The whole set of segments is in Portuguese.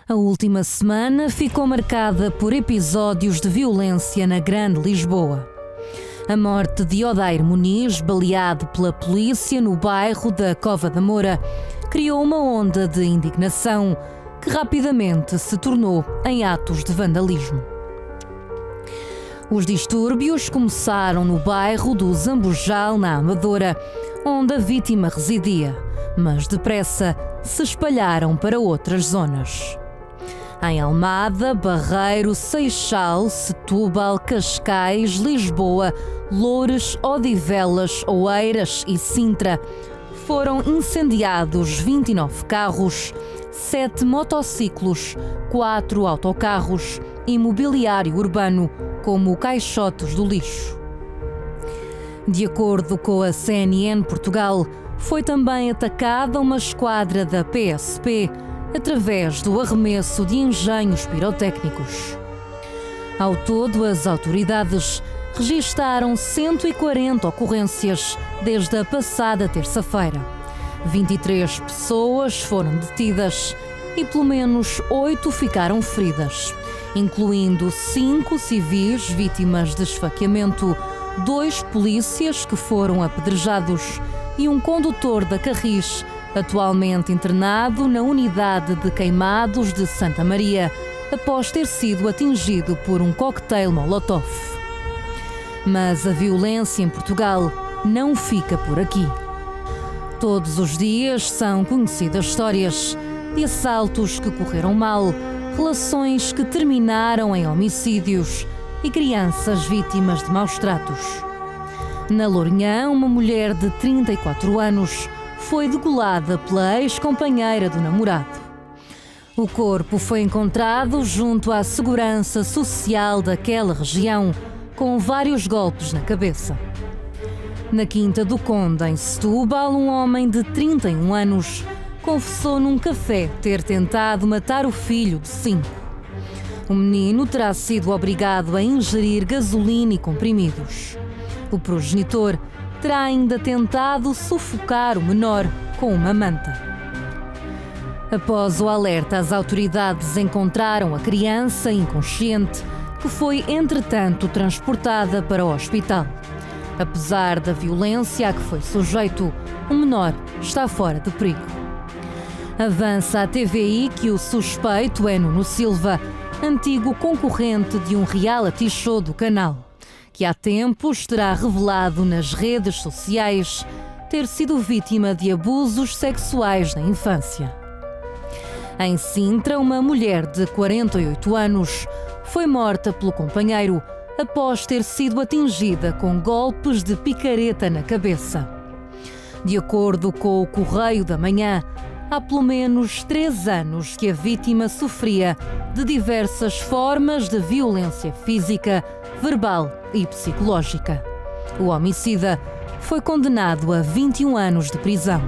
A última semana ficou marcada por episódios de violência na Grande Lisboa. A morte de Odair Muniz, baleado pela polícia no bairro da Cova da Moura, criou uma onda de indignação que rapidamente se tornou em atos de vandalismo. Os distúrbios começaram no bairro do Zambujal, na Amadora, onde a vítima residia, mas depressa se espalharam para outras zonas. Em Almada, Barreiro, Seixal, Setúbal, Cascais, Lisboa, Loures, Odivelas, Oeiras e Sintra foram incendiados 29 carros, 7 motociclos, 4 autocarros e mobiliário urbano, como caixotes do lixo. De acordo com a CNN Portugal, foi também atacada uma esquadra da PSP através do arremesso de engenhos pirotécnicos. Ao todo, as autoridades registaram 140 ocorrências desde a passada terça-feira. 23 pessoas foram detidas e pelo menos 8 ficaram feridas, incluindo 5 civis vítimas de esfaqueamento, 2 polícias que foram apedrejados e um condutor da Carris, atualmente internado na unidade de queimados de Santa Maria, após ter sido atingido por um coquetel Molotov. Mas a violência em Portugal não fica por aqui. Todos os dias são conhecidas histórias de assaltos que correram mal, relações que terminaram em homicídios e crianças vítimas de maus tratos. Na Lourinhã, uma mulher de 34 anos foi degolada pela ex-companheira do namorado. O corpo foi encontrado junto à Segurança Social daquela região, com vários golpes na cabeça. Na Quinta do Conde, em Setúbal, um homem de 31 anos confessou num café ter tentado matar o filho de 5. O menino terá sido obrigado a ingerir gasolina e comprimidos. O progenitor terá ainda tentado sufocar o menor com uma manta. Após o alerta, as autoridades encontraram a criança inconsciente, que foi, entretanto, transportada para o hospital. Apesar da violência a que foi sujeito, o menor está fora de perigo. Avança a TVI que o suspeito é Nuno Silva, antigo concorrente de um reality show do canal, que há tempos terá revelado nas redes sociais ter sido vítima de abusos sexuais na infância. Em Sintra, uma mulher de 48 anos foi morta pelo companheiro após ter sido atingida com golpes de picareta na cabeça. De acordo com o Correio da Manhã, há pelo menos 3 anos que a vítima sofria de diversas formas de violência física, verbal e psicológica. O homicida foi condenado a 21 anos de prisão.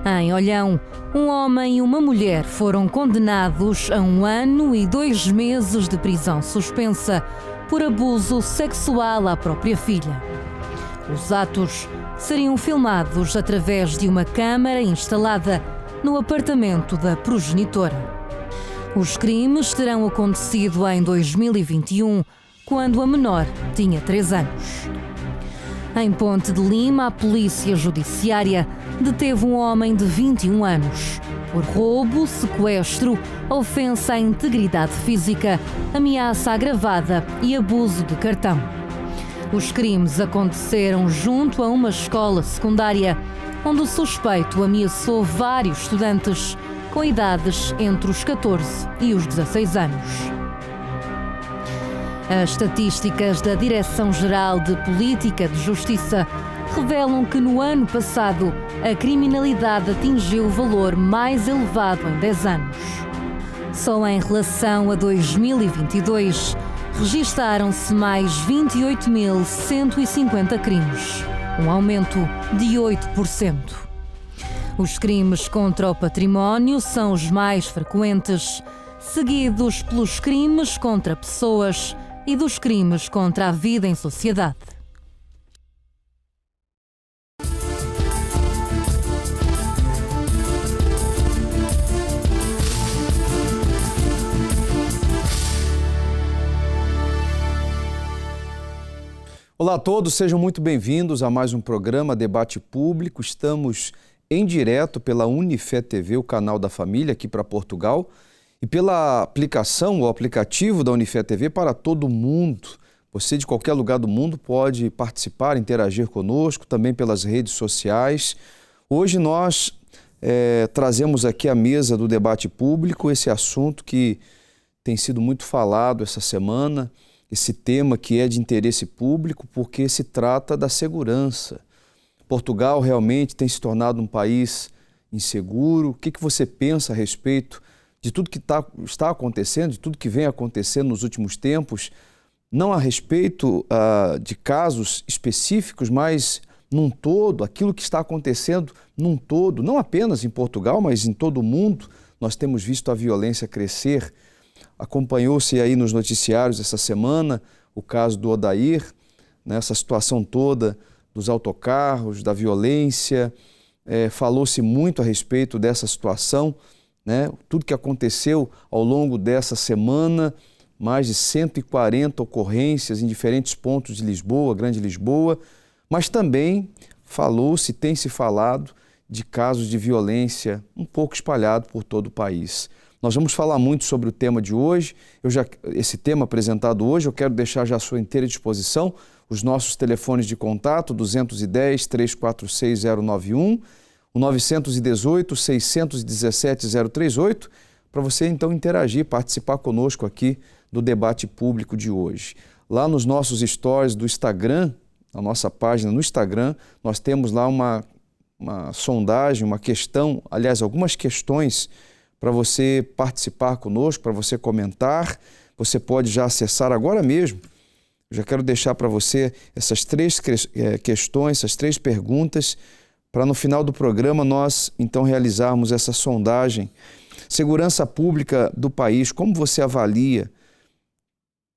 Em Olhão, um homem e uma mulher foram condenados a 1 ano e 2 meses de prisão suspensa por abuso sexual à própria filha. Os atos seriam filmados através de uma câmara instalada no apartamento da progenitora. Os crimes terão acontecido em 2021, quando a menor tinha 3 anos. Em Ponte de Lima, a Polícia Judiciária deteve um homem de 21 anos por roubo, sequestro, ofensa à integridade física, ameaça agravada e abuso de cartão. Os crimes aconteceram junto a uma escola secundária, onde o suspeito ameaçou vários estudantes com idades entre os 14 e os 16 anos. As estatísticas da Direção-Geral de Política de Justiça revelam que no ano passado a criminalidade atingiu o valor mais elevado em 10 anos. Só em relação a 2022, registaram-se mais 28.150 crimes, um aumento de 8%. Os crimes contra o património são os mais frequentes, seguidos pelos crimes contra pessoas e dos crimes contra a vida em sociedade. Olá a todos, sejam muito bem-vindos a mais um programa Debate Público. Estamos em direto pela Unifé TV, o canal da família aqui para Portugal, e pela aplicação, o aplicativo da Unifé TV para todo mundo. Você de qualquer lugar do mundo pode participar, interagir conosco, também pelas redes sociais. Hoje nós trazemos aqui à mesa do Debate Público esse assunto que tem sido muito falado essa semana, esse tema que é de interesse público, porque se trata da segurança. Portugal realmente tem se tornado um país inseguro. O que você pensa a respeito de tudo que está acontecendo, de tudo que vem acontecendo nos últimos tempos, não a respeito de casos específicos, mas num todo, aquilo que está acontecendo num todo, não apenas em Portugal, mas em todo o mundo. Nós temos visto a violência crescer. Acompanhou-se aí nos noticiários essa semana o caso do Odair, né, essa situação toda dos autocarros, da violência. Falou-se muito a respeito dessa situação, né, tudo que aconteceu ao longo dessa semana, mais de 140 ocorrências em diferentes pontos de Lisboa, Grande Lisboa, mas também falou-se, tem se falado de casos de violência um pouco espalhado por todo o país. Nós vamos falar muito sobre o tema de hoje. Esse tema apresentado hoje, eu quero deixar já à sua inteira disposição os nossos telefones de contato, 210-346-091, o 918-617-038, para você então interagir, participar conosco aqui do debate público de hoje. Lá nos nossos stories do Instagram, na nossa página no Instagram, nós temos lá uma sondagem, uma questão, aliás, algumas questões para você participar conosco, para você comentar. Você pode já acessar agora mesmo. Eu já quero deixar para você essas três questões, essas três perguntas, para no final do programa nós então realizarmos essa sondagem. Segurança pública do país, como você avalia?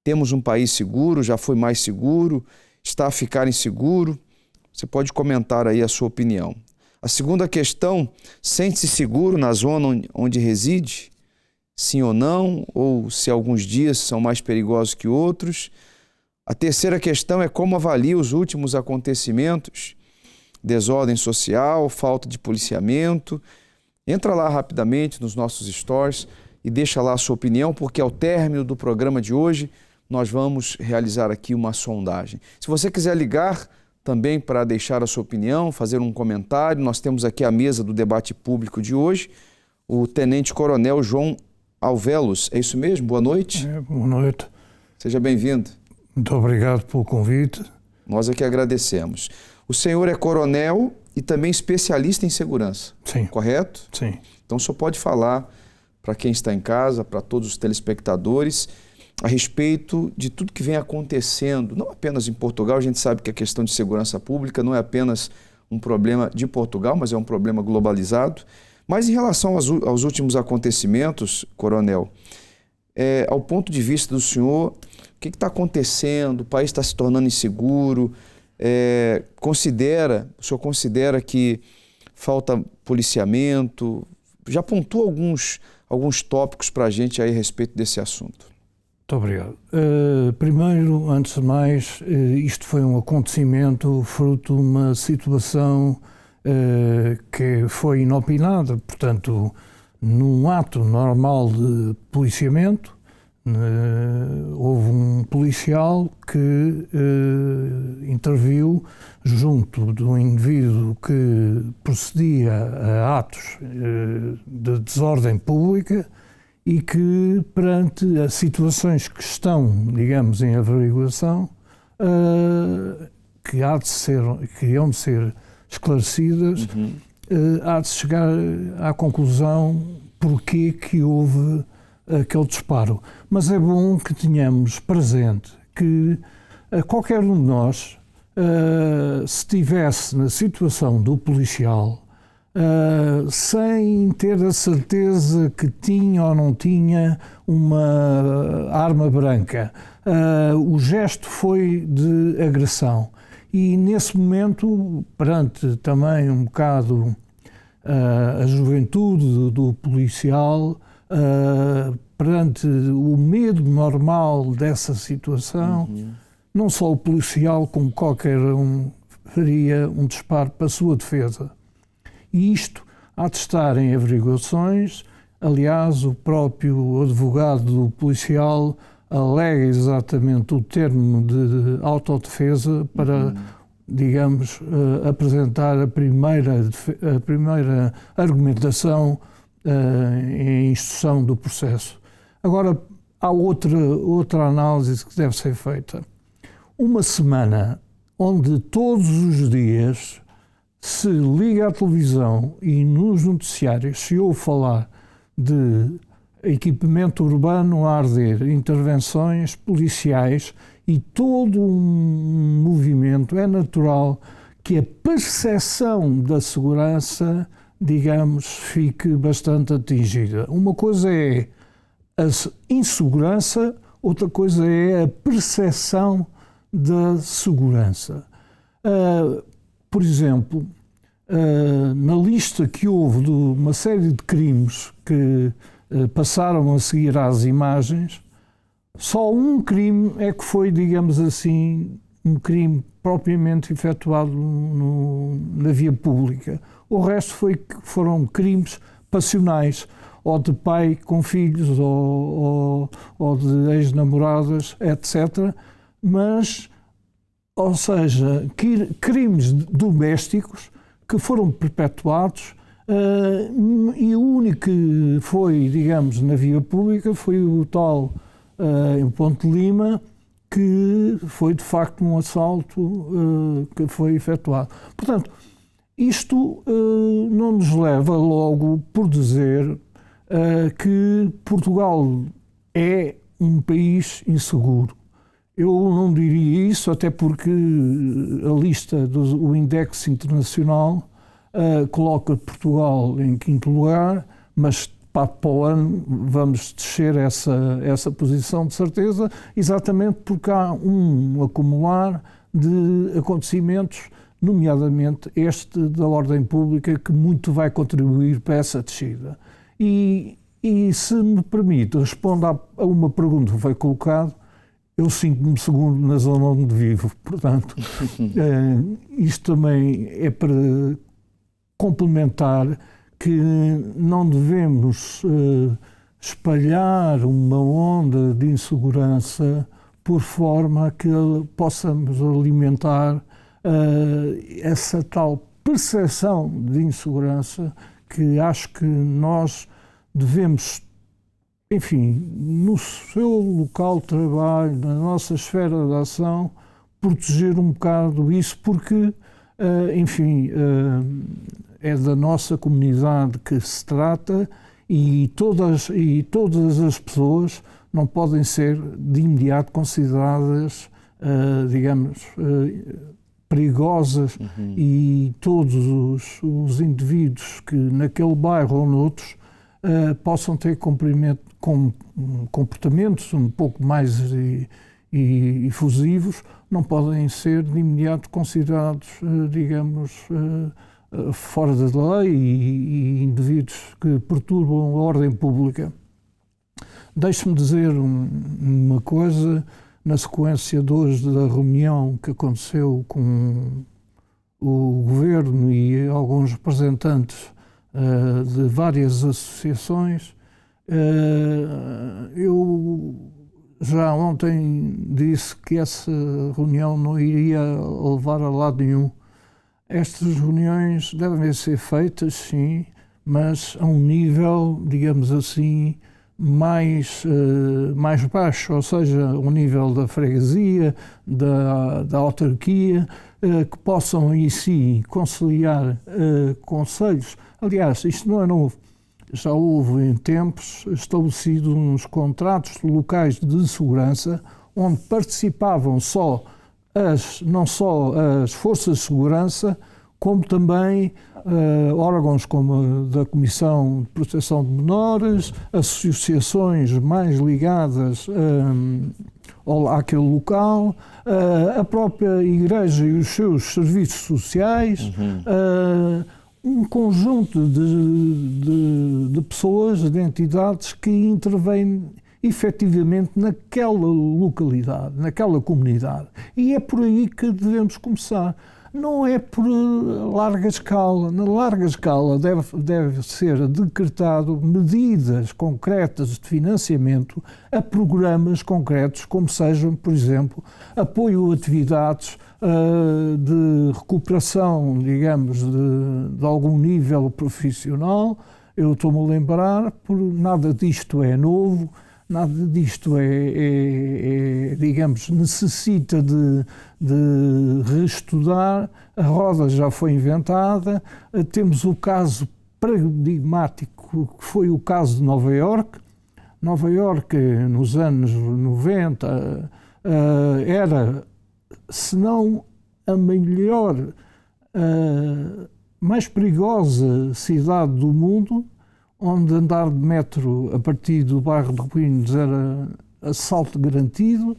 Temos um país seguro? Já foi mais seguro? Está a ficar inseguro? Você pode comentar aí a sua opinião. A segunda questão, sente-se seguro na zona onde reside? Sim ou não? Ou se alguns dias são mais perigosos que outros? A terceira questão é como avalia os últimos acontecimentos? Desordem social, falta de policiamento? Entra lá rapidamente nos nossos stories e deixa lá a sua opinião, porque ao término do programa de hoje nós vamos realizar aqui uma sondagem. Se você quiser ligar também para deixar a sua opinião, fazer um comentário, nós temos aqui a mesa do debate público de hoje, o Tenente Coronel João Alvelos. É isso mesmo? Boa noite. Boa noite. Seja bem-vindo. Muito obrigado pelo convite. Nós é que agradecemos. O senhor é coronel e também especialista em segurança. Sim. Correto? Sim. Então o senhor pode falar para quem está em casa, para todos os telespectadores, a respeito de tudo que vem acontecendo, não apenas em Portugal. A gente sabe que a questão de segurança pública não é apenas um problema de Portugal, mas é um problema globalizado. Mas em relação aos últimos acontecimentos, coronel, ao ponto de vista do senhor, o que está acontecendo? O país está se tornando inseguro? O senhor considera que falta policiamento? Já pontua alguns tópicos para a gente aí a respeito desse assunto. Muito obrigado. Primeiro, antes de mais, isto foi um acontecimento fruto de uma situação que foi inopinada. Portanto, num ato normal de policiamento, houve um policial que interviu junto de um indivíduo que procedia a atos de desordem pública e que, perante as situações que estão, digamos, em averiguação, que hão de ser esclarecidas, há de chegar à conclusão porque que houve aquele disparo. Mas é bom que tenhamos presente que qualquer um de nós, se estivesse na situação do policial, sem ter a certeza que tinha ou não tinha uma arma branca, o gesto foi de agressão. E nesse momento, perante também um bocado a juventude do policial, perante o medo normal dessa situação, não só o policial, como qualquer um faria um disparo para a sua defesa. E isto há de estar em averiguações. Aliás, o próprio advogado do policial alega exatamente o termo de autodefesa para, digamos, apresentar a primeira argumentação em instrução do processo. Agora, há outra análise que deve ser feita. Uma semana onde todos os dias se liga à televisão e nos noticiários se ouve falar de equipamento urbano a arder, intervenções policiais e todo um movimento, é natural que a percepção da segurança, digamos, fique bastante atingida. Uma coisa é a insegurança, outra coisa é a percepção da segurança. Por exemplo, na lista que houve de uma série de crimes que passaram a seguir às imagens, só um crime é que foi, digamos assim, um crime propriamente efetuado na via pública. O resto foram crimes passionais, ou de pai com filhos, ou de ex-namoradas, etc. Mas, ou seja, crimes domésticos que foram perpetuados, e o único que foi, digamos, na via pública foi o tal em Ponte Lima, que foi de facto um assalto que foi efetuado. Portanto, isto não nos leva logo por dizer que Portugal é um país inseguro. Eu não diria isso, até porque a lista o Index Internacional coloca Portugal em 5º lugar, mas para o ano vamos descer essa posição de certeza, exatamente porque há um acumular de acontecimentos, nomeadamente este da ordem pública, que muito vai contribuir para essa descida. E se me permite, respondo a uma pergunta que foi colocada. Eu sinto-me seguro na zona onde vivo, portanto, isto também é para complementar que não devemos espalhar uma onda de insegurança por forma a que possamos alimentar essa tal percepção de insegurança que acho que nós devemos, enfim, no seu local de trabalho, na nossa esfera de ação, proteger um bocado isso, porque, enfim, é da nossa comunidade que se trata e todas as pessoas não podem ser de imediato consideradas, digamos, perigosas, e todos os indivíduos que naquele bairro ou noutros possam ter comportamentos um pouco mais efusivos, não podem ser de imediato considerados, digamos, fora da lei e indivíduos que perturbam a ordem pública. Deixe-me dizer uma coisa, na sequência de hoje da reunião que aconteceu com o Governo e alguns representantes de várias associações, eu já ontem disse que essa reunião não iria levar a lado nenhum. Estas reuniões devem ser feitas, sim, mas a um nível, digamos assim, mais baixo, ou seja, um nível da freguesia, da autarquia, que possam aí sim conciliar conselhos. Aliás, isto não é novo. Já houve em tempos estabelecidos uns contratos locais de segurança onde participavam não só as forças de segurança, como também órgãos como da Comissão de Proteção de Menores, associações mais ligadas àquele local, a própria Igreja e os seus serviços sociais, um conjunto de pessoas, de entidades que intervêm efetivamente naquela localidade, naquela comunidade. E é por aí que devemos começar. Não é por larga escala. Na larga escala deve ser decretado medidas concretas de financiamento a programas concretos, como sejam, por exemplo, apoio a atividades de recuperação, digamos, de algum nível profissional. Eu estou-me a lembrar, nada disto é novo, nada disto digamos, necessita de reestudar. A roda já foi inventada. Temos o caso paradigmático, que foi o caso de Nova Iorque. Nova Iorque, nos anos 90, era, se não a melhor, mais perigosa cidade do mundo, onde andar de metro a partir do bairro de Queens era assalto garantido.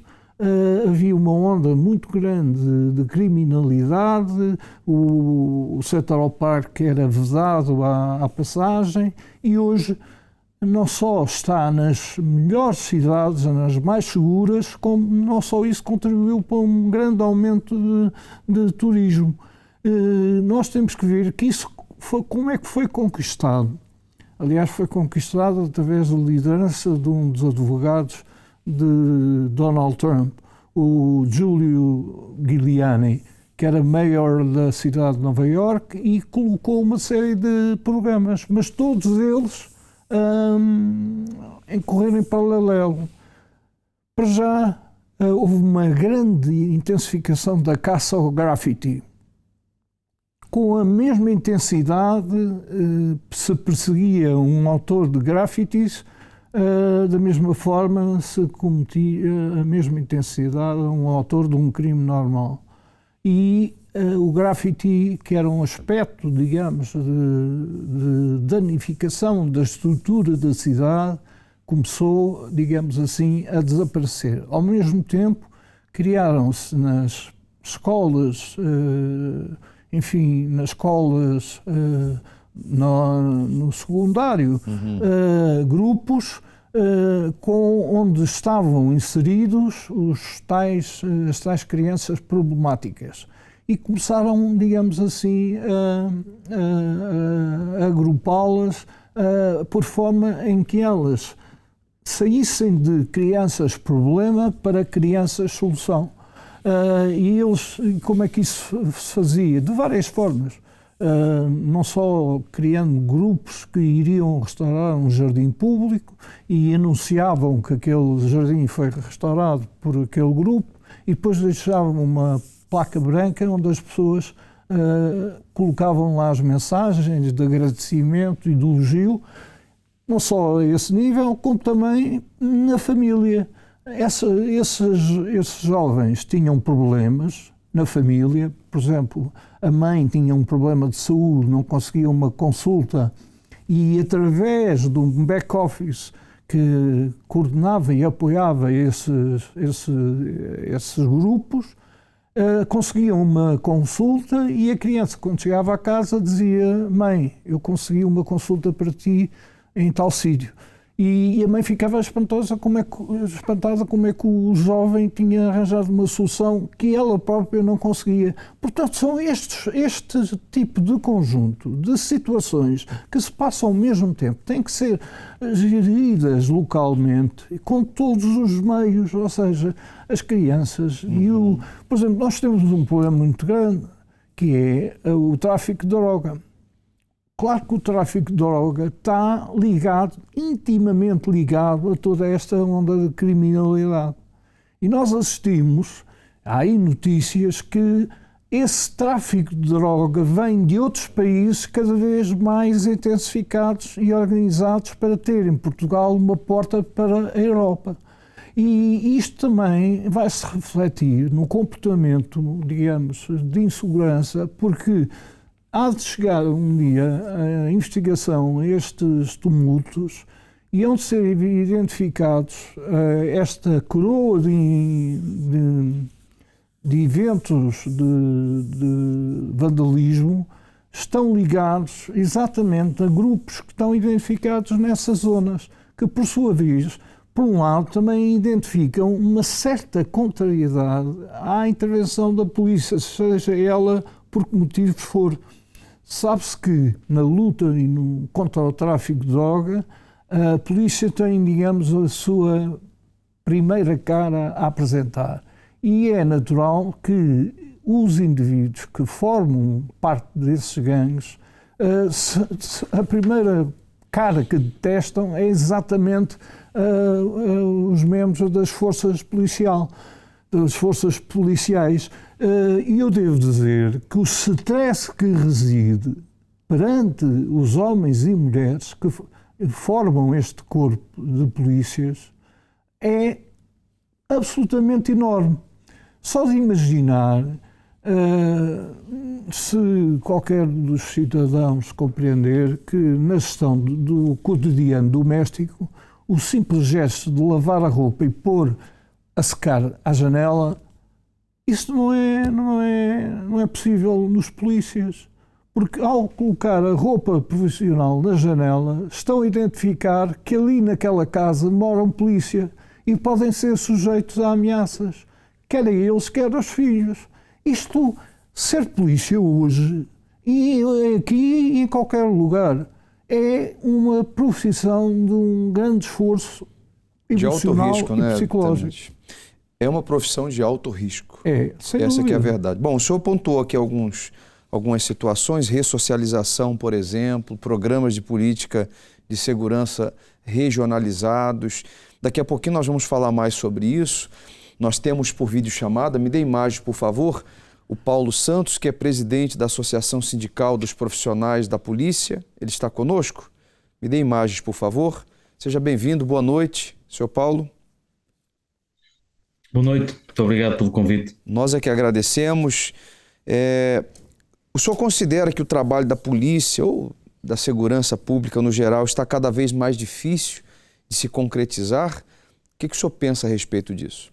Havia uma onda muito grande de criminalidade, o Central Park era vedado à passagem, e hoje não só está nas melhores cidades, nas mais seguras, como não só isso contribuiu para um grande aumento de turismo. Nós temos que ver que isso como é que foi conquistado. Aliás, foi conquistado através da liderança de um dos advogados de Donald Trump, o Giulio Giuliani, que era mayor da cidade de Nova Iorque, e colocou uma série de programas, mas todos eles incorreram em paralelo. Para já, houve uma grande intensificação da caça ao graffiti. Com a mesma intensidade se perseguia um autor de grafitis, da mesma forma se cometia a mesma intensidade a um autor de um crime normal. E o graffiti, que era um aspecto, digamos, de danificação da estrutura da cidade, começou, digamos assim, a desaparecer. Ao mesmo tempo, criaram-se nas escolas, enfim, nas escolas, no secundário, grupos onde estavam inseridos as tais crianças problemáticas. E começaram, digamos assim, a agrupá-las por forma em que elas saíssem de crianças problema para crianças solução. E como é que isso se fazia? De várias formas. Não só criando grupos que iriam restaurar um jardim público e anunciavam que aquele jardim foi restaurado por aquele grupo, e depois deixavam uma placa branca onde as pessoas colocavam lá as mensagens de agradecimento e de elogio, não só a esse nível, como também na família. Esses jovens tinham problemas na família, por exemplo, a mãe tinha um problema de saúde, não conseguia uma consulta, e através de um back-office que coordenava e apoiava esses grupos, conseguiam uma consulta, e a criança, quando chegava à casa, dizia: mãe, eu consegui uma consulta para ti em tal sítio. E a mãe ficava espantada como é que o jovem tinha arranjado uma solução que ela própria não conseguia. Portanto, são este tipo de conjunto de situações que se passam ao mesmo tempo, têm que ser geridas localmente, com todos os meios, ou seja, as crianças. Por exemplo, nós temos um problema muito grande, que é o tráfico de droga. Claro que o tráfico de droga está intimamente ligado a toda esta onda de criminalidade. E nós assistimos, há aí notícias que esse tráfico de droga vem de outros países cada vez mais intensificados e organizados para ter em Portugal uma porta para a Europa. E isto também vai se refletir no comportamento, digamos, de insegurança, porque há de chegar um dia a investigação a estes tumultos e hão de ser identificados esta coroa de eventos de vandalismo, estão ligados exatamente a grupos que estão identificados nessas zonas, que por sua vez por um lado, também identificam uma certa contrariedade à intervenção da polícia, seja ela por que motivo for. Sabe-se que na luta contra o tráfico de droga, a polícia tem, digamos, a sua primeira cara a apresentar. E é natural que os indivíduos que formam parte desses gangues, a primeira cara que detestam é exatamente os membros das forças policiais. E eu devo dizer que o stress que reside perante os homens e mulheres que formam este corpo de polícias é absolutamente enorme. Só de imaginar, se qualquer dos cidadãos compreender que na gestão do cotidiano doméstico, o simples gesto de lavar a roupa e pôr a secar à janela, isso não é possível nos polícias. Porque ao colocar a roupa profissional na janela, estão a identificar que ali naquela casa mora um polícia e podem ser sujeitos a ameaças, quer a eles, quer aos filhos. Isto, ser polícia hoje, e aqui e em qualquer lugar, é uma profissão de um grande esforço emocional de alto risco, e psicológico. Tenente? É uma profissão de alto risco. Sem Essa dúvida. que é a verdade. Bom, o senhor pontuou aqui algumas situações, ressocialização, por exemplo, programas de política de segurança regionalizados. Daqui a pouquinho nós vamos falar mais sobre isso. Nós temos por videochamada, me dê imagem, por favor, o Paulo Santos, que é presidente da Associação Sindical dos Profissionais da Polícia. Ele está conosco? Me dê imagens, por favor. Seja bem-vindo, boa noite, senhor Paulo. Boa noite, muito obrigado pelo convite. Nós é que agradecemos. O senhor considera que o trabalho da polícia ou da segurança pública no geral está cada vez mais difícil de se concretizar? O que o senhor pensa a respeito disso?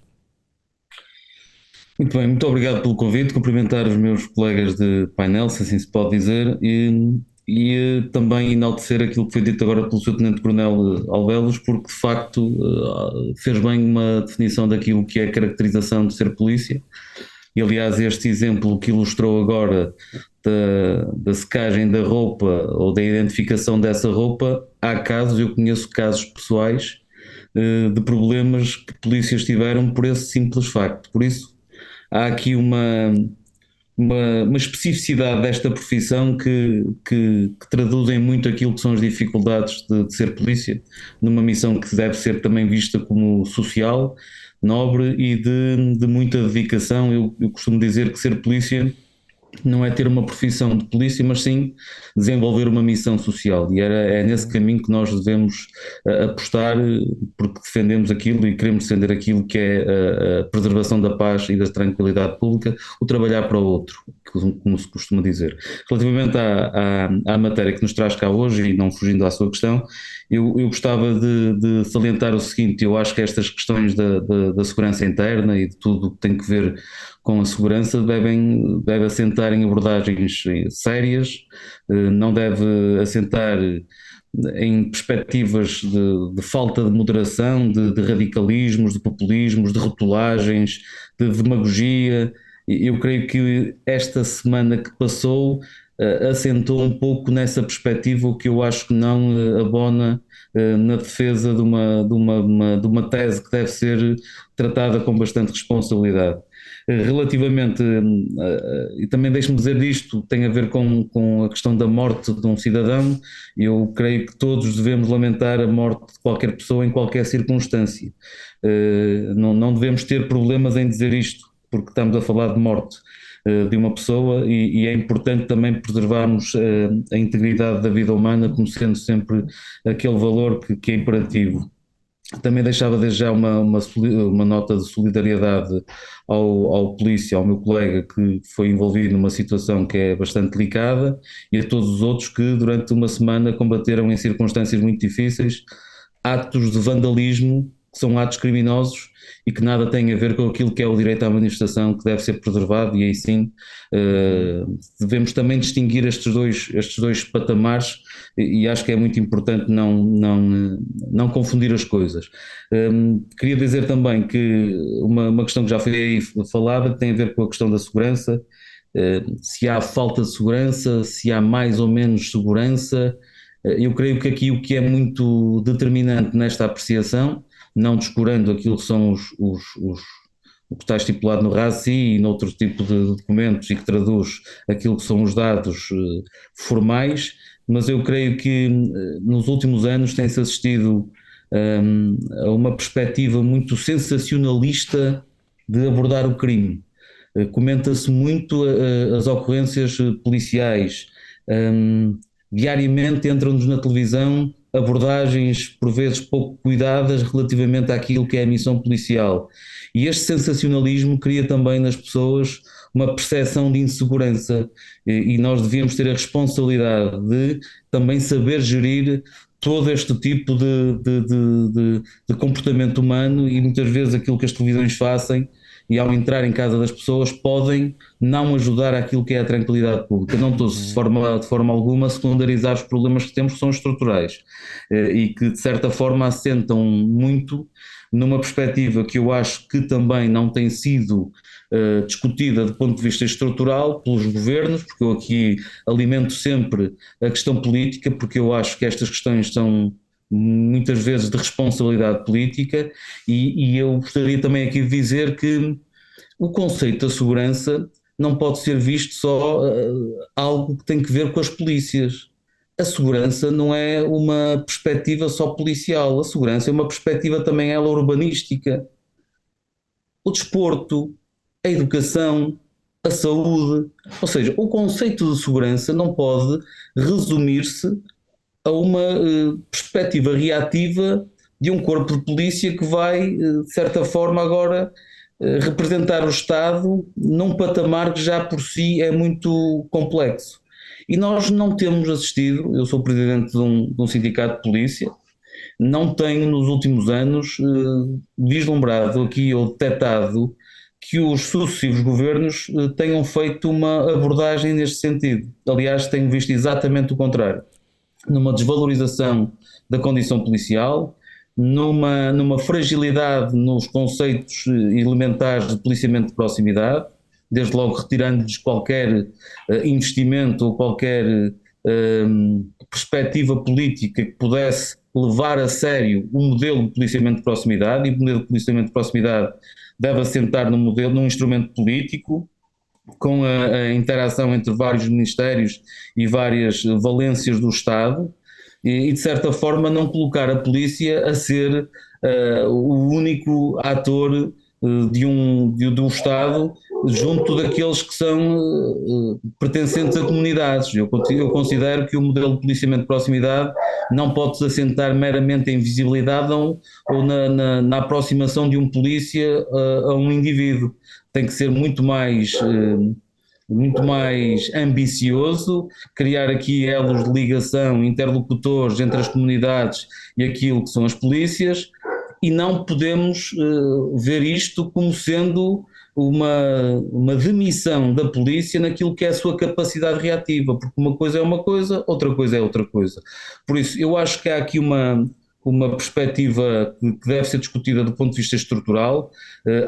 Muito bem, muito obrigado pelo convite, cumprimentar os meus colegas de painel, se assim se pode dizer, e também enaltecer aquilo que foi dito agora pelo Sr. Tenente-Coronel Alvelos, porque de facto fez bem uma definição daquilo que é a caracterização de ser polícia, e aliás este exemplo que ilustrou agora da secagem da roupa ou da identificação dessa roupa, há casos, eu conheço casos pessoais de problemas que polícias tiveram por esse simples facto. Por isso há aqui uma especificidade desta profissão que traduzem muito aquilo que são as dificuldades de ser polícia, numa missão que deve ser também vista como social, nobre e de muita dedicação. Eu costumo dizer que ser polícia não é ter uma profissão de polícia, mas sim desenvolver uma missão social, e é nesse caminho que nós devemos apostar, porque defendemos aquilo e queremos defender aquilo que é a preservação da paz e da tranquilidade pública, o trabalhar para o outro, como se costuma dizer. Relativamente à matéria que nos traz cá hoje, e não fugindo à sua questão, eu gostava de salientar o seguinte: eu acho que estas questões da segurança interna e de tudo o que tem que ver com a segurança deve assentar em abordagens sérias, não deve assentar em perspectivas de falta de moderação, de radicalismos, de populismos, de rotulagens, de demagogia. Eu creio que esta semana que passou assentou um pouco nessa perspectiva, o que eu acho que não abona na defesa de uma tese que deve ser tratada com bastante responsabilidade. Relativamente, e também deixe-me dizer disto, tem a ver com a questão da morte de um cidadão. Eu creio que todos devemos lamentar a morte de qualquer pessoa em qualquer circunstância. Não devemos ter problemas em dizer isto, porque estamos a falar de morte de uma pessoa, e é importante também preservarmos a integridade da vida humana como sendo sempre aquele valor que é imperativo. Também deixava desde já uma nota de solidariedade ao polícia, ao meu colega que foi envolvido numa situação que é bastante delicada, e a todos os outros que durante uma semana combateram em circunstâncias muito difíceis atos de vandalismo que são atos criminosos e que nada têm a ver com aquilo que é o direito à manifestação, que deve ser preservado, e aí sim devemos também distinguir estes dois patamares, e acho que é muito importante não confundir as coisas. Queria dizer também que uma questão que já foi aí falada, que tem a ver com a questão da segurança, se há falta de segurança, se há mais ou menos segurança. Eu creio que aqui o que é muito determinante nesta apreciação, não descurando aquilo que são o que está estipulado no RACI e noutro tipo de documentos e que traduz aquilo que são os dados formais, mas eu creio que nos últimos anos tem-se assistido a uma perspectiva muito sensacionalista de abordar o crime. Comenta-se muito as ocorrências policiais, diariamente entram-nos na televisão abordagens por vezes pouco cuidadas relativamente àquilo que é a missão policial, e este sensacionalismo cria também nas pessoas uma percepção de insegurança, e nós devíamos ter a responsabilidade de também saber gerir todo este tipo de comportamento humano, e muitas vezes aquilo que as televisões fazem e ao entrar em casa das pessoas podem não ajudar àquilo que é a tranquilidade pública. Não estou de forma alguma a secundarizar os problemas que temos, que são estruturais e que de certa forma assentam muito numa perspectiva que eu acho que também não tem sido discutida do ponto de vista estrutural pelos governos, porque eu aqui alimento sempre a questão política, porque eu acho que estas questões são muitas vezes de responsabilidade política, e eu gostaria também aqui de dizer que o conceito da segurança não pode ser visto só algo que tem que ver com as polícias. A segurança não é uma perspectiva só policial, a segurança é uma perspectiva também ela urbanística. O desporto, a educação, a saúde, ou seja, o conceito de segurança não pode resumir-se a uma perspectiva reativa de um corpo de polícia que vai, de certa forma, agora representar o Estado num patamar que já por si é muito complexo. E nós não temos assistido, eu sou presidente de um sindicato de polícia, não tenho nos últimos anos vislumbrado aqui ou detectado que os sucessivos governos tenham feito uma abordagem neste sentido. Aliás, tenho visto exatamente o contrário. Numa desvalorização da condição policial, numa fragilidade nos conceitos elementares de policiamento de proximidade, desde logo retirando-lhes qualquer investimento ou qualquer perspectiva política que pudesse levar a sério o modelo de policiamento de proximidade, e o modelo de policiamento de proximidade deve assentar num instrumento político, com a interação entre vários ministérios e várias valências do Estado, e de certa forma não colocar a polícia a ser o único ator do Estado junto daqueles que são pertencentes a comunidades. Eu considero que o modelo de policiamento de proximidade não pode se assentar meramente em visibilidade ou na aproximação de um polícia a um indivíduo. Tem que ser muito mais ambicioso, criar aqui elos de ligação, interlocutores entre as comunidades e aquilo que são as polícias, e não podemos ver isto como sendo uma demissão da polícia naquilo que é a sua capacidade reativa, porque uma coisa é uma coisa, outra coisa é outra coisa. Por isso, eu acho que há aqui uma perspectiva que deve ser discutida do ponto de vista estrutural.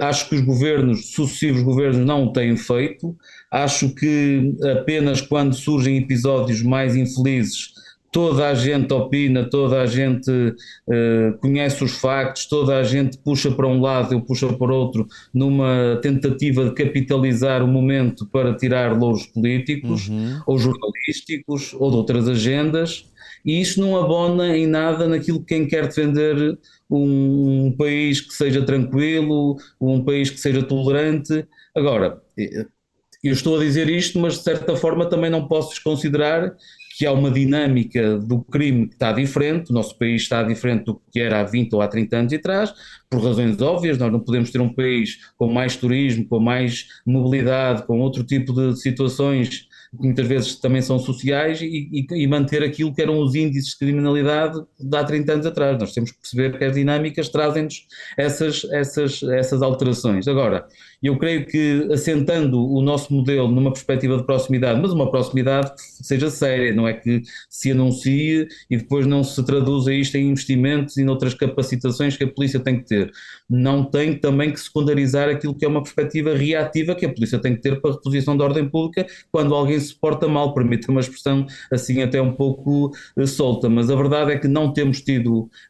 Acho que os sucessivos governos não o têm feito. Acho que apenas quando surgem episódios mais infelizes, toda a gente opina, toda a gente conhece os factos, toda a gente puxa para um lado, eu puxo para outro, numa tentativa de capitalizar o momento para tirar louros políticos, ou jornalísticos, ou de outras agendas, e isso não abona em nada naquilo que quem quer defender um país que seja tranquilo, um país que seja tolerante. Agora, eu estou a dizer isto, mas de certa forma também não posso desconsiderar que há uma dinâmica do crime que está diferente. O nosso país está diferente do que era há 20 ou há 30 anos atrás, por razões óbvias. Nós não podemos ter um país com mais turismo, com mais mobilidade, com outro tipo de situações que muitas vezes também são sociais, e manter aquilo que eram os índices de criminalidade de há 30 anos atrás. Nós temos que perceber que as dinâmicas trazem-nos essas alterações. Agora, eu creio que assentando o nosso modelo numa perspectiva de proximidade, mas uma proximidade que seja séria, não é que se anuncie e depois não se traduza isto em investimentos e noutras capacitações que a polícia tem que ter. Não tem também que secundarizar aquilo que é uma perspectiva reativa que a polícia tem que ter para a reposição da ordem pública quando alguém se porta mal, permite uma expressão assim até um pouco solta, mas a verdade é que não temos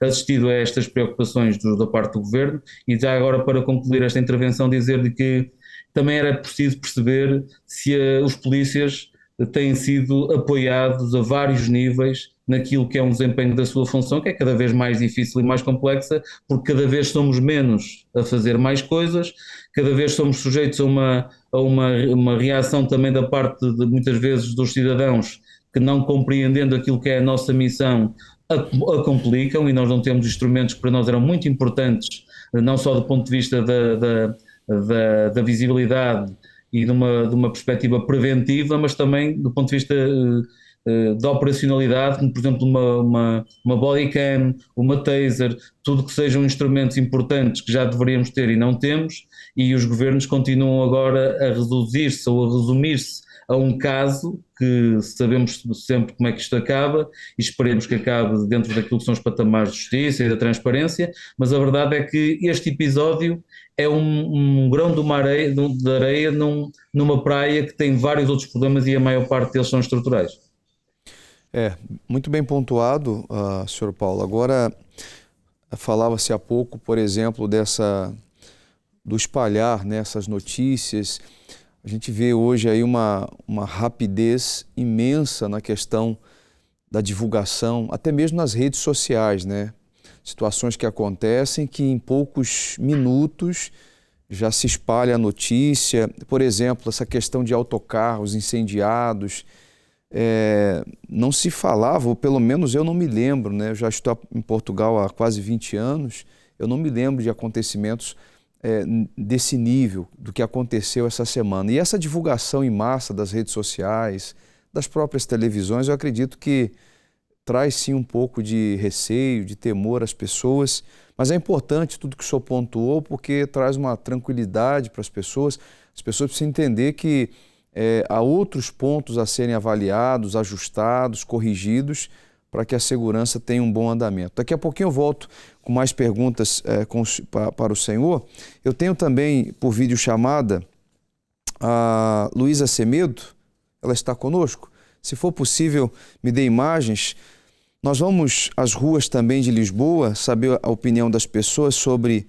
assistido a estas preocupações da parte do Governo. E já agora, para concluir esta intervenção, dizer-lhe que também era preciso perceber se os polícias têm sido apoiados a vários níveis naquilo que é um desempenho da sua função, que é cada vez mais difícil e mais complexa, porque cada vez somos menos a fazer mais coisas, cada vez somos sujeitos a uma reação também da parte de muitas vezes dos cidadãos que, não compreendendo aquilo que é a nossa missão, a complicam, e nós não temos instrumentos que para nós eram muito importantes, não só do ponto de vista da visibilidade e de uma perspectiva preventiva, mas também do ponto de vista da operacionalidade, como por exemplo uma bodycam, uma taser, tudo que sejam instrumentos importantes que já deveríamos ter e não temos, e os governos continuam agora a reduzir-se ou a resumir-se a um caso que sabemos sempre como é que isto acaba, e esperemos que acabe dentro daquilo que são os patamares de justiça e da transparência, mas a verdade é que este episódio é um grão de areia numa praia que tem vários outros problemas e a maior parte deles são estruturais. Muito bem pontuado, Sr. Paulo. Agora, falava-se há pouco, por exemplo, do espalhar, né, essas notícias. A gente vê hoje aí uma rapidez imensa na questão da divulgação, até mesmo nas redes sociais, né? Situações que acontecem que em poucos minutos já se espalha a notícia. Por exemplo, essa questão de autocarros incendiados, não se falava, ou pelo menos eu não me lembro, né? Eu já estou em Portugal há quase 20 anos, eu não me lembro de acontecimentos desse nível, do que aconteceu essa semana. E essa divulgação em massa das redes sociais, das próprias televisões, eu acredito que traz sim um pouco de receio, de temor às pessoas, mas é importante tudo que o senhor pontuou, porque traz uma tranquilidade para as pessoas precisam entender que há outros pontos a serem avaliados, ajustados, corrigidos, para que a segurança tenha um bom andamento. Daqui a pouquinho eu volto com mais perguntas para o senhor. Eu tenho também, por videochamada, a Luísa Semedo, ela está conosco. Se for possível, me dê imagens. Nós vamos às ruas também de Lisboa, saber a opinião das pessoas sobre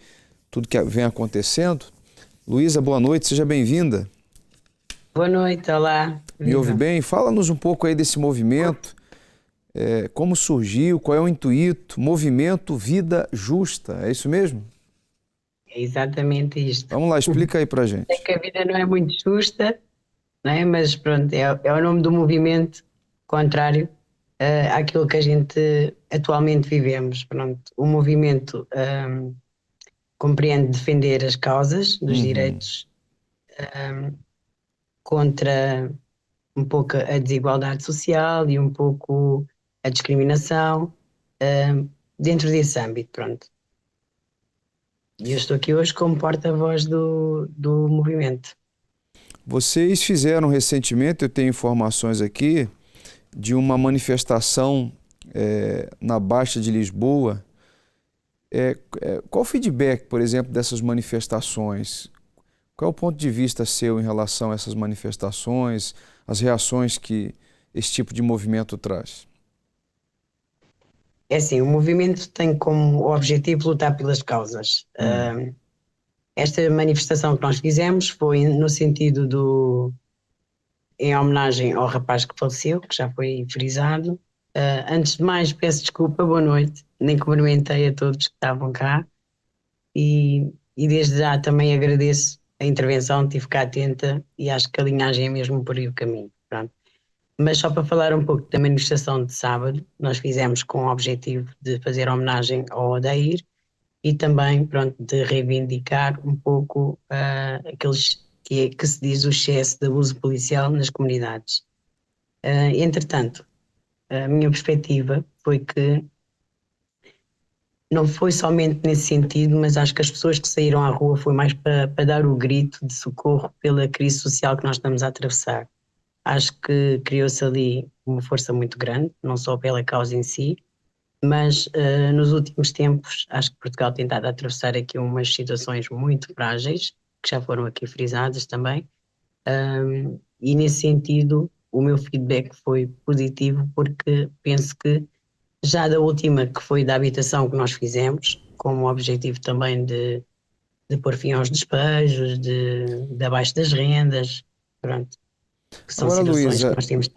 tudo que vem acontecendo. Luísa, boa noite, seja bem-vinda. Boa noite, olá. Me ouve bem? Fala-nos um pouco aí desse movimento. Como surgiu, qual é o intuito? Movimento Vida Justa, é isso mesmo? É exatamente isto. Vamos lá, explica aí pra gente. É que a vida não é muito justa, não é? Mas pronto, é o nome do movimento contrário àquilo que a gente atualmente vivemos. Pronto, o movimento compreende defender as causas dos direitos contra um pouco a desigualdade social e um pouco a discriminação dentro desse âmbito, pronto. E eu estou aqui hoje como porta-voz do movimento. Vocês fizeram recentemente, eu tenho informações aqui, de uma manifestação na Baixa de Lisboa. Qual o feedback, por exemplo, dessas manifestações? Qual é o ponto de vista seu em relação a essas manifestações, as reações que esse tipo de movimento traz? É assim, o movimento tem como objetivo lutar pelas causas. Esta manifestação que nós fizemos foi no sentido em homenagem ao rapaz que faleceu, que já foi frisado. Antes de mais, peço desculpa, boa noite, nem cumprimentei a todos que estavam cá e desde já também agradeço a intervenção, tive cá atenta e acho que a linhagem é mesmo por aí o caminho. Pronto. Mas só para falar um pouco da manifestação de sábado, nós fizemos com o objetivo de fazer homenagem ao Odair e também, pronto, de reivindicar um pouco aqueles que se diz o excesso de abuso policial nas comunidades. Entretanto, a minha perspectiva foi que não foi somente nesse sentido, mas acho que as pessoas que saíram à rua foi mais para dar o grito de socorro pela crise social que nós estamos a atravessar. Acho que criou-se ali uma força muito grande, não só pela causa em si, mas nos últimos tempos acho que Portugal tem estado a atravessar aqui umas situações muito frágeis, que já foram aqui frisadas também, e nesse sentido o meu feedback foi positivo, porque penso que já da última, que foi da habitação que nós fizemos, com o objetivo também de pôr fim aos despejos, de abaixo das rendas, pronto, que são Agora, situações Luísa, que nós temos.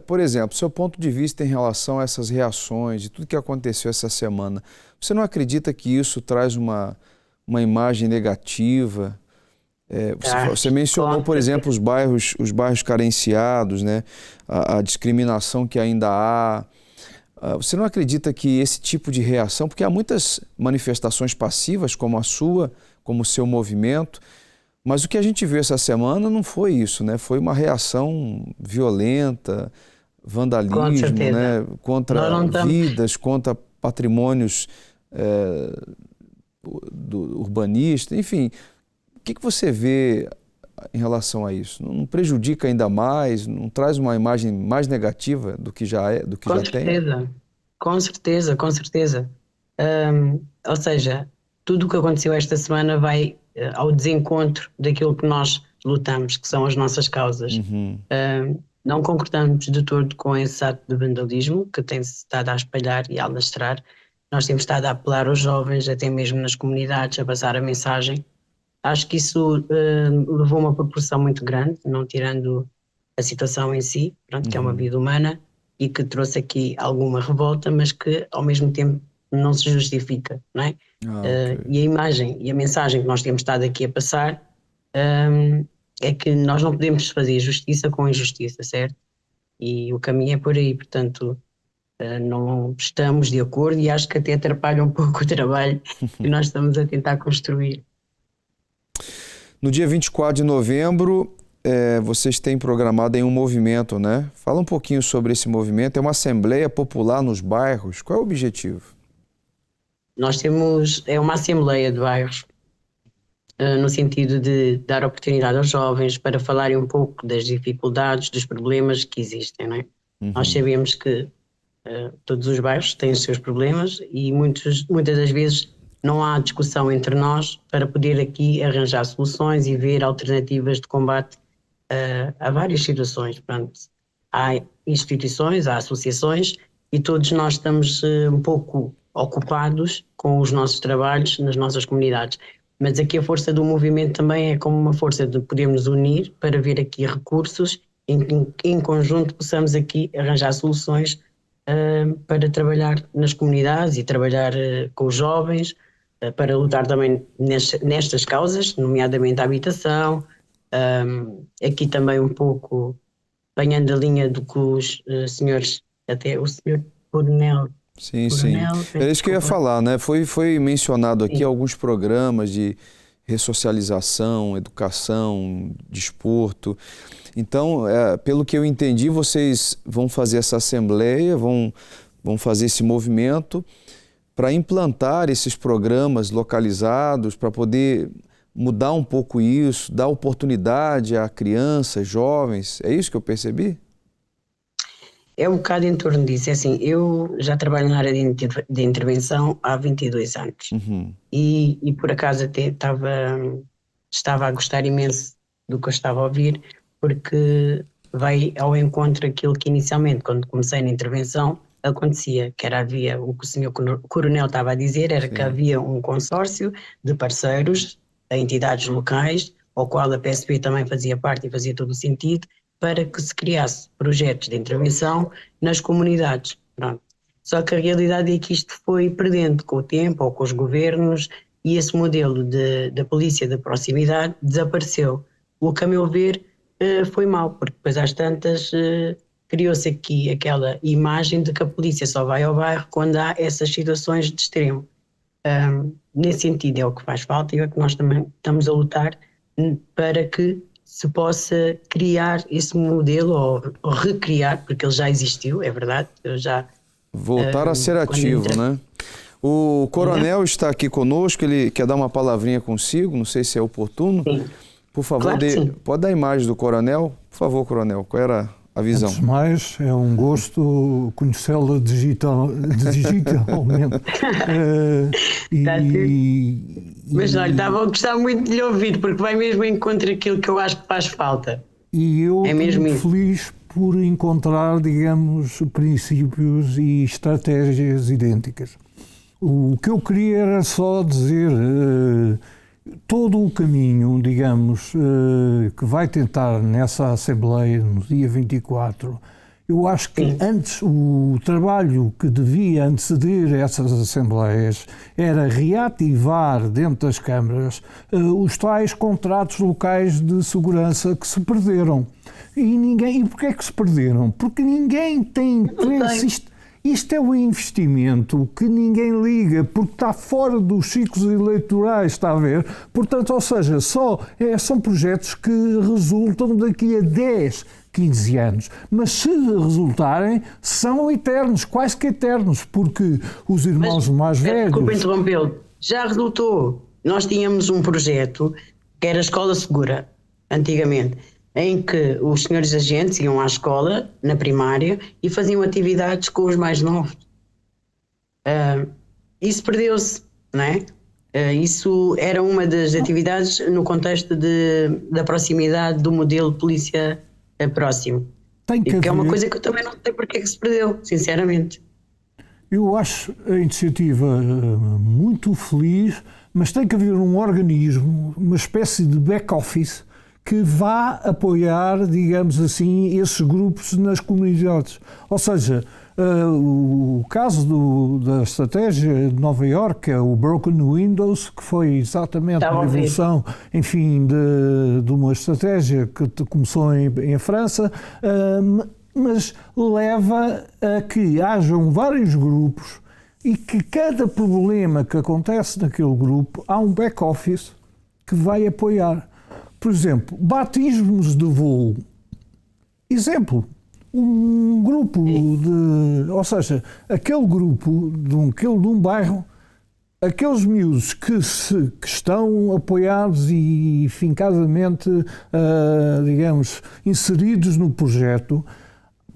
por exemplo, seu ponto de vista em relação a essas reações e tudo que aconteceu essa semana, você não acredita que isso traz uma imagem negativa? Você mencionou, por exemplo, os bairros carenciados, né? A discriminação que ainda há. Você não acredita que esse tipo de reação, porque há muitas manifestações passivas como a sua, como o seu movimento, mas o que a gente viu essa semana não foi isso, né? Foi uma reação violenta, vandalismo, né? Contra vidas, contra patrimônios urbanistas, enfim. O que você vê em relação a isso? Não prejudica ainda mais? Não traz uma imagem mais negativa do que já é, do que já tem? Com certeza. Ou seja, tudo o que aconteceu esta semana vai ao desencontro daquilo que nós lutamos, que são as nossas causas. Não concordamos de todo com esse ato de vandalismo que tem-se estado a espalhar e a alastrar. Nós temos estado a apelar aos jovens, até mesmo nas comunidades, a passar a mensagem. Acho que isso levou uma proporção muito grande, não tirando a situação em si, pronto, que é uma vida humana e que trouxe aqui alguma revolta, mas que ao mesmo tempo não se justifica, não é? Okay. E a imagem e a mensagem que nós temos estado aqui a passar é que nós não podemos fazer justiça com injustiça, certo? E o caminho é por aí, portanto não estamos de acordo e acho que até atrapalha um pouco o trabalho que nós estamos a tentar construir. No dia 24 de novembro, vocês têm programado aí um movimento, né? Fala um pouquinho sobre esse movimento. É uma assembleia popular nos bairros. Qual é o objetivo? Nós temos uma assembleia de bairros, no sentido de dar oportunidade aos jovens para falarem um pouco das dificuldades, dos problemas que existem, não é? Nós sabemos que todos os bairros têm os seus problemas e muitas das vezes não há discussão entre nós para poder aqui arranjar soluções e ver alternativas de combate a várias situações. Pronto, há instituições, há associações e todos nós estamos um pouco ocupados com os nossos trabalhos nas nossas comunidades. Mas aqui a força do movimento também é como uma força de podermos unir para ver aqui recursos em conjunto possamos aqui arranjar soluções para trabalhar nas comunidades e trabalhar com os jovens, para lutar também nestas causas, nomeadamente a habitação, aqui também um pouco apanhando a linha do que os senhores, até o senhor Coronel. Sim. Era isso que eu ia falar, né? Foi mencionado aqui alguns programas de ressocialização, educação, desporto. Então, pelo que eu entendi, vocês vão fazer essa assembleia, vão fazer esse movimento para implantar esses programas localizados, para poder mudar um pouco isso, dar oportunidade a crianças, jovens. É isso que eu percebi? É um bocado em torno disso. É assim, eu já trabalho na área de intervenção há 22 anos e por acaso até estava a gostar imenso do que eu estava a ouvir, porque vai ao encontro aquilo que inicialmente, quando comecei na intervenção, acontecia, que havia o que o senhor Coronel estava a dizer, era que havia um consórcio de parceiros, entidades locais, ao qual a PSP também fazia parte e fazia todo o sentido, para que se criasse projetos de intervenção nas comunidades. Pronto. Só que a realidade é que isto foi perdendo com o tempo ou com os governos e esse modelo da polícia de proximidade desapareceu. O que, a meu ver, foi mau, porque depois às tantas criou-se aqui aquela imagem de que a polícia só vai ao bairro quando há essas situações de extremo. Nesse sentido é o que faz falta e é o que nós também estamos a lutar para que se possa criar esse modelo ou recriar, porque ele já existiu, é verdade, eu já... Voltar a ser ativo, né? O coronel está aqui conosco, ele quer dar uma palavrinha consigo, não sei se é oportuno. Sim. Por favor, Claro, sim. pode dar a imagem do coronel? Por favor, coronel, qual era a visão? Antes de mais, é um gosto conhecê-la digitalmente. Mas olha, estava a gostar muito de lhe ouvir, porque vai mesmo em contra aquilo que eu acho que faz falta. E eu É mesmo estou isso. feliz por encontrar, digamos, princípios e estratégias idênticas. O que eu queria era só dizer todo o caminho, digamos, que vai tentar nessa Assembleia no dia 24. Eu acho que antes o trabalho que devia anteceder essas Assembleias era reativar dentro das câmaras os tais contratos locais de segurança que se perderam. E porquê é que se perderam? Porque ninguém tem interesse. Isto é um investimento que ninguém liga, porque está fora dos ciclos eleitorais, está a ver? Portanto, ou seja, são projetos que resultam daqui a 10, 15 anos. Mas se resultarem, são eternos, quase que eternos, porque os irmãos mais velhos... Desculpa interrompê-lo. Já resultou. Nós tínhamos um projeto que era a Escola Segura, antigamente, em que os senhores agentes iam à escola, na primária, e faziam atividades com os mais novos. Isso perdeu-se, não é? Isso era uma das atividades no contexto da proximidade do modelo de polícia próximo. Que é uma coisa que eu também não sei porque é que se perdeu, sinceramente. Eu acho a iniciativa muito feliz, mas tem que haver um organismo, uma espécie de back-office, que vá apoiar, digamos assim, esses grupos nas comunidades. Ou seja, o caso da estratégia de Nova Iorque, é o Broken Windows, que foi exatamente uma evolução, enfim, de uma estratégia que começou em França, mas leva a que hajam vários grupos e que cada problema que acontece naquele grupo, há um back-office que vai apoiar. Por exemplo, batismos de voo. Exemplo, um grupo ou seja, aquele grupo de um bairro, aqueles miúdos que estão apoiados e fincadamente, digamos, inseridos no projeto,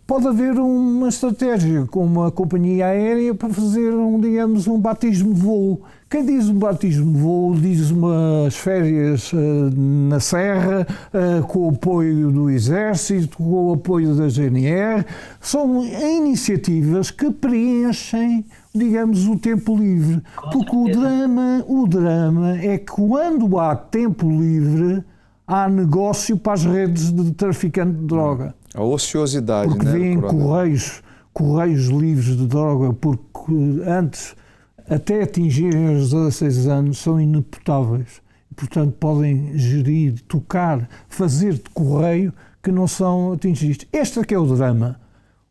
pode haver uma estratégia com uma companhia aérea para fazer um batismo de voo. Quem diz um batismo de voo diz umas férias na Serra, com o apoio do Exército, com o apoio da GNR. São iniciativas que preenchem, digamos, o tempo livre. Porque o drama é que quando há tempo livre, há negócio para as redes de traficante de droga. A ociosidade, porque né? Porque vêm correios livres de droga, porque antes, até atingirem os 16 anos, são inimputáveis. Portanto, podem gerir, tocar, fazer de correio que não são atingidos. Este é que é o drama.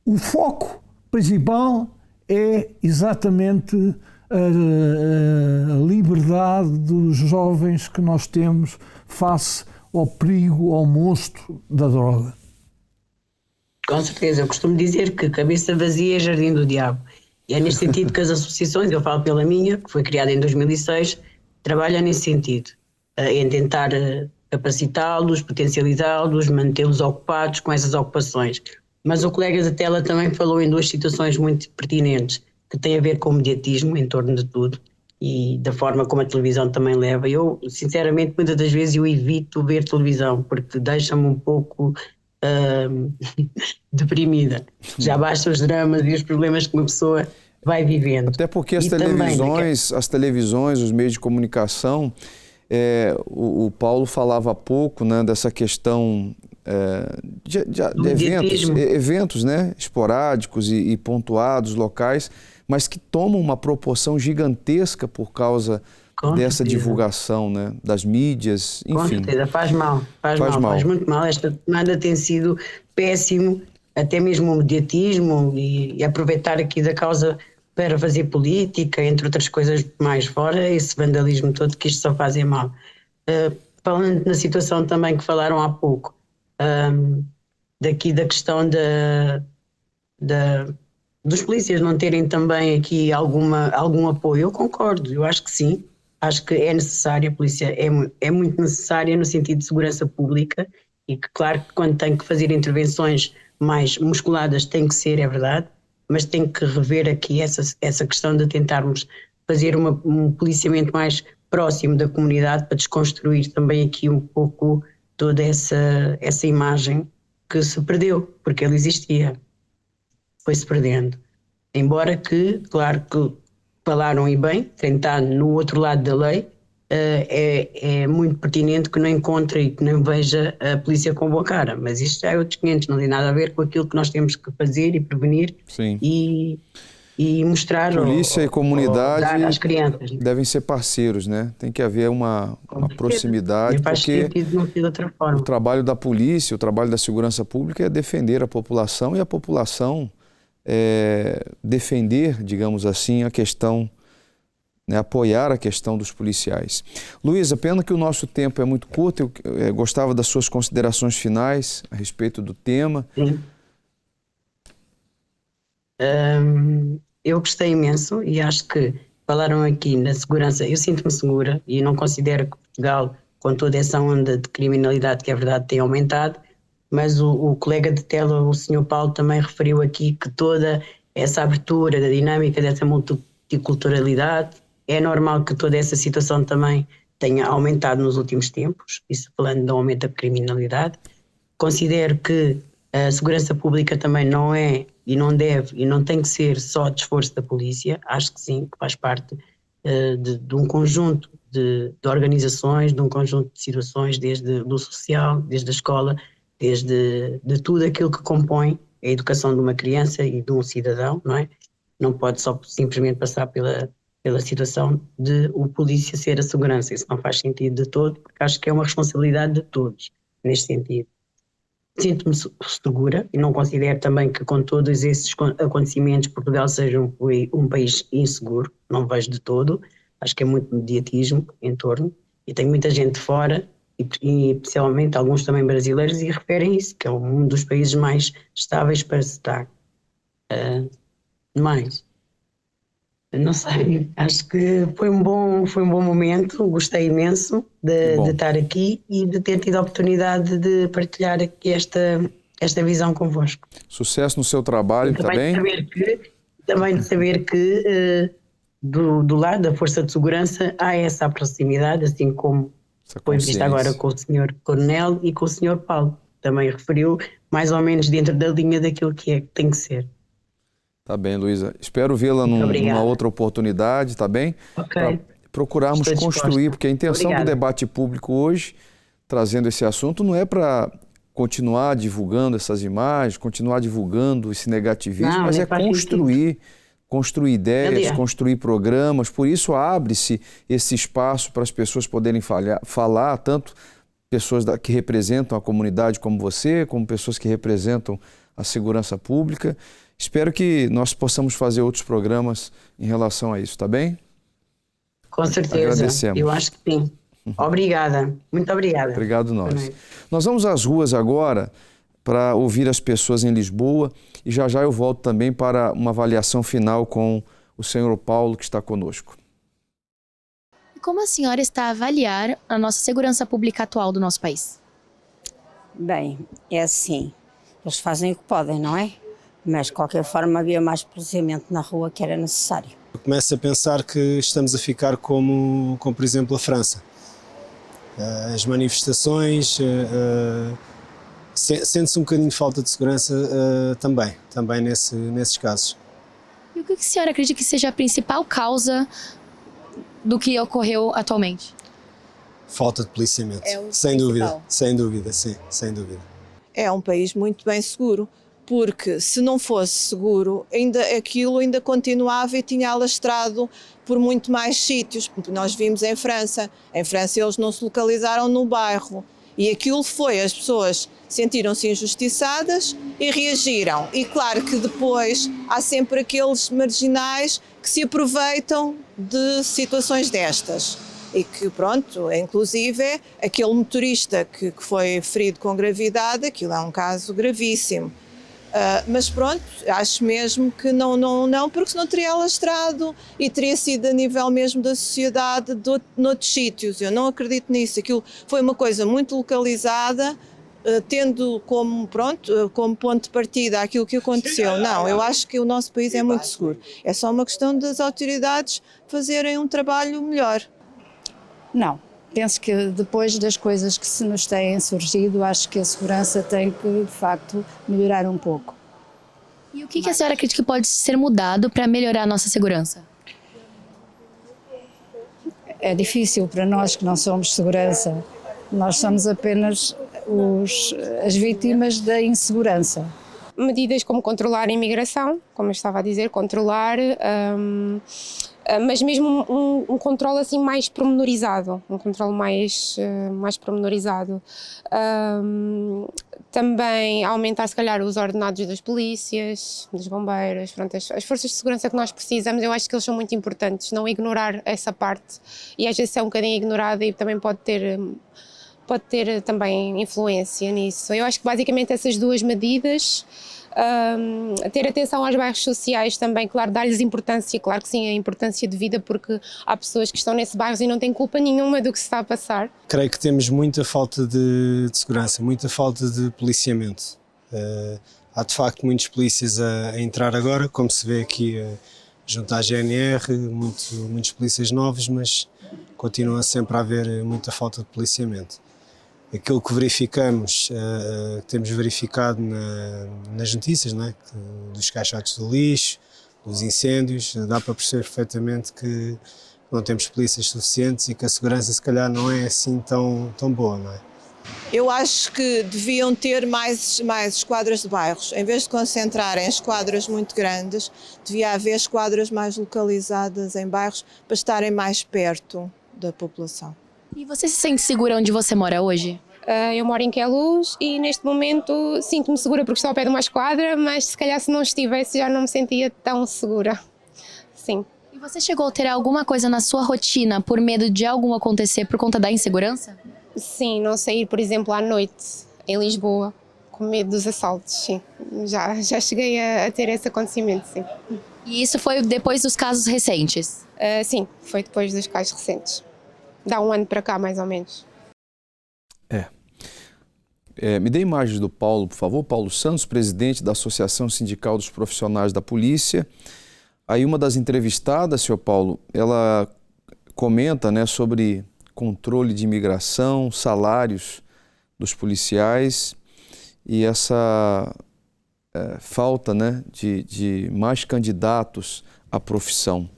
O foco principal é exatamente a liberdade dos jovens que nós temos face ao perigo, ao monstro da droga. Com certeza, eu costumo dizer que cabeça vazia é jardim do diabo. E é neste sentido que as associações, eu falo pela minha, que foi criada em 2006, trabalham nesse sentido, em tentar capacitá-los, potencializá-los, mantê-los ocupados com essas ocupações. Mas o colega da tela também falou em duas situações muito pertinentes, que têm a ver com o mediatismo em torno de tudo e da forma como a televisão também leva. Eu, sinceramente, muitas das vezes eu evito ver televisão, porque deixa-me um pouco deprimida. Já basta os dramas e os problemas que uma pessoa vai vivendo. Até porque as televisões, os meios de comunicação, o Paulo falava há pouco, né, dessa questão de eventos, né, esporádicos e pontuados, locais, mas que tomam uma proporção gigantesca por causa dessa divulgação, né, das mídias, enfim. Com certeza, faz muito mal. Esta semana tem sido péssimo, até mesmo o mediatismo e aproveitar aqui da causa para fazer política, entre outras coisas mais fora, esse vandalismo todo que isto só faz mal. falando na situação também que falaram há pouco, daqui da questão dos polícias não terem também aqui algum apoio, eu concordo, eu acho que sim, acho que é necessária, a polícia é muito necessária no sentido de segurança pública e que claro que quando tem que fazer intervenções mais musculadas tem que ser, é verdade, mas tem que rever aqui essa questão de tentarmos fazer um policiamento mais próximo da comunidade para desconstruir também aqui um pouco toda essa imagem que se perdeu, porque ela existia, foi-se perdendo. Embora que, claro que falaram e bem, tentar no outro lado da lei, é muito pertinente que não encontre e que não veja a polícia com boa cara, mas isto é outros 500, não tem nada a ver com aquilo que nós temos que fazer e prevenir. Sim. E mostrar polícia e comunidade às crianças. Devem ser parceiros, né? Tem que haver uma proximidade, faz porque sentido não ser de outra forma. o trabalho da polícia, o trabalho da segurança pública é defender a população e a população defender, digamos assim, a questão, né, apoiar a questão dos policiais. Luísa, pena que o nosso tempo é muito curto, eu gostava das suas considerações finais a respeito do tema. Sim. Eu gostei imenso e acho que falaram aqui na segurança, eu sinto-me segura e não considero que Portugal, com toda essa onda de criminalidade que é verdade tem aumentado, mas o colega de tela, o Sr. Paulo, também referiu aqui que toda essa abertura da dinâmica dessa multiculturalidade, é normal que toda essa situação também tenha aumentado nos últimos tempos, isso falando do aumento da criminalidade. Considero que a segurança pública também não é e não deve e não tem que ser só de esforço da polícia, acho que sim, que faz parte de um conjunto de organizações, de um conjunto de situações, desde do social, desde a escola, desde de tudo aquilo que compõe a educação de uma criança e de um cidadão, não é? Não pode só simplesmente passar pela situação de o polícia ser a segurança, isso não faz sentido de todo, porque acho que é uma responsabilidade de todos, neste sentido. Sinto-me segura e não considero também que com todos esses acontecimentos Portugal seja um país inseguro, não vejo de todo, acho que é muito mediatismo em torno e tem muita gente de fora e especialmente alguns também brasileiros e referem isso, que é um dos países mais estáveis para se estar. Mais. Não sei, acho que foi um bom momento, gostei imenso de estar aqui e de ter tido a oportunidade de partilhar aqui esta visão convosco. Sucesso no seu trabalho, está bem? Também de saber que do lado da Força de Segurança há essa proximidade, assim como foi vista agora com o Sr. Coronel e com o Sr. Paulo. Também referiu mais ou menos dentro da linha daquilo que tem que ser. Tá bem, Luísa. Espero vê-la numa outra oportunidade, tá bem? Ok. Para procurarmos construir, porque a intenção do debate público hoje, trazendo esse assunto, não é para continuar divulgando essas imagens, continuar divulgando esse negativismo, mas é construir ideias, construir programas. Por isso abre-se esse espaço para as pessoas poderem falar, tanto pessoas que representam a comunidade como você, como pessoas que representam a segurança pública. Espero que nós possamos fazer outros programas em relação a isso, tá bem? Com certeza. Agradecemos. Eu acho que sim. Obrigada. Muito obrigada. Obrigado nós. Nós vamos às ruas agora para ouvir as pessoas em Lisboa e já eu volto também para uma avaliação final com o senhor Paulo, que está conosco. Como a senhora está a avaliar a nossa segurança pública atual do nosso país? Bem, é assim, eles fazem o que podem, não é? Mas de qualquer forma havia mais policiamento na rua que era necessário. Eu começo a pensar que estamos a ficar como por exemplo a França. As manifestações, sente-se um bocadinho de falta de segurança também nesses casos. E o que a senhora acredita que seja a principal causa do que ocorreu atualmente? Falta de policiamento, sem dúvida, sim, sem dúvida. É um país muito bem seguro, porque se não fosse seguro, aquilo ainda continuava e tinha alastrado por muito mais sítios. Nós vimos em França eles não se localizaram no bairro e aquilo as pessoas sentiram-se injustiçadas e reagiram. E claro que depois há sempre aqueles marginais que se aproveitam de situações destas. e que pronto, inclusive aquele motorista que foi ferido com gravidade, aquilo é um caso gravíssimo. Mas pronto, acho mesmo que não, porque senão teria alastrado e teria sido a nível mesmo da sociedade noutros sítios. Eu não acredito nisso, aquilo foi uma coisa muito localizada, tendo como ponto de partida aquilo que aconteceu. Não, eu acho que o nosso país é muito seguro. É só uma questão das autoridades fazerem um trabalho melhor. Não. Penso que depois das coisas que se nos têm surgido, acho que a segurança tem que, de facto, melhorar um pouco. E o que a senhora acredita que pode ser mudado para melhorar a nossa segurança? É difícil para nós que não somos segurança. Nós somos apenas as vítimas da insegurança. Medidas como controlar a imigração, como eu estava a dizer, controlar... mas mesmo um controle assim mais pormenorizado, um controle mais pormenorizado. Também aumentar se calhar os ordenados das polícias, dos bombeiros, pronto, as forças de segurança que nós precisamos, eu acho que eles são muito importantes, não ignorar essa parte, e às vezes é um bocadinho ignorada e também pode ter também influência nisso. Eu acho que basicamente essas duas medidas, ter atenção aos bairros sociais também, claro, dar-lhes importância, claro que sim, a importância de vida, porque há pessoas que estão nesse bairro e não têm culpa nenhuma do que se está a passar. Creio que temos muita falta de segurança, muita falta de policiamento. Há de facto muitos polícias a entrar agora, como se vê aqui junto à GNR, muitos polícias novos, mas continua sempre a haver muita falta de policiamento. Aquilo que verificamos, temos verificado nas notícias, não é? Dos caixotes do lixo, dos incêndios, dá para perceber perfeitamente que não temos polícias suficientes e que a segurança se calhar não é assim tão boa, não é? Eu acho que deviam ter mais esquadras de bairros. Em vez de concentrarem esquadras muito grandes, devia haver esquadras mais localizadas em bairros para estarem mais perto da população. E você se sente segura onde você mora hoje? Eu moro em Queluz e neste momento sinto-me segura porque estou ao pé de uma esquadra, mas se calhar se não estivesse já não me sentia tão segura. Sim. E você chegou a ter alguma coisa na sua rotina por medo de algo acontecer por conta da insegurança? Sim, não sair, por exemplo, à noite em Lisboa, com medo dos assaltos, sim. Já cheguei a ter esse acontecimento, sim. E isso foi depois dos casos recentes? Sim, foi depois dos casos recentes. Dá um ano para cá, mais ou menos. Me dê imagens do Paulo, por favor. Paulo Santos, presidente da Associação Sindical dos Profissionais da Polícia. Aí uma das entrevistadas, senhor Paulo, ela comenta, né, sobre controle de imigração, salários dos policiais e essa falta, né, de mais candidatos à profissão.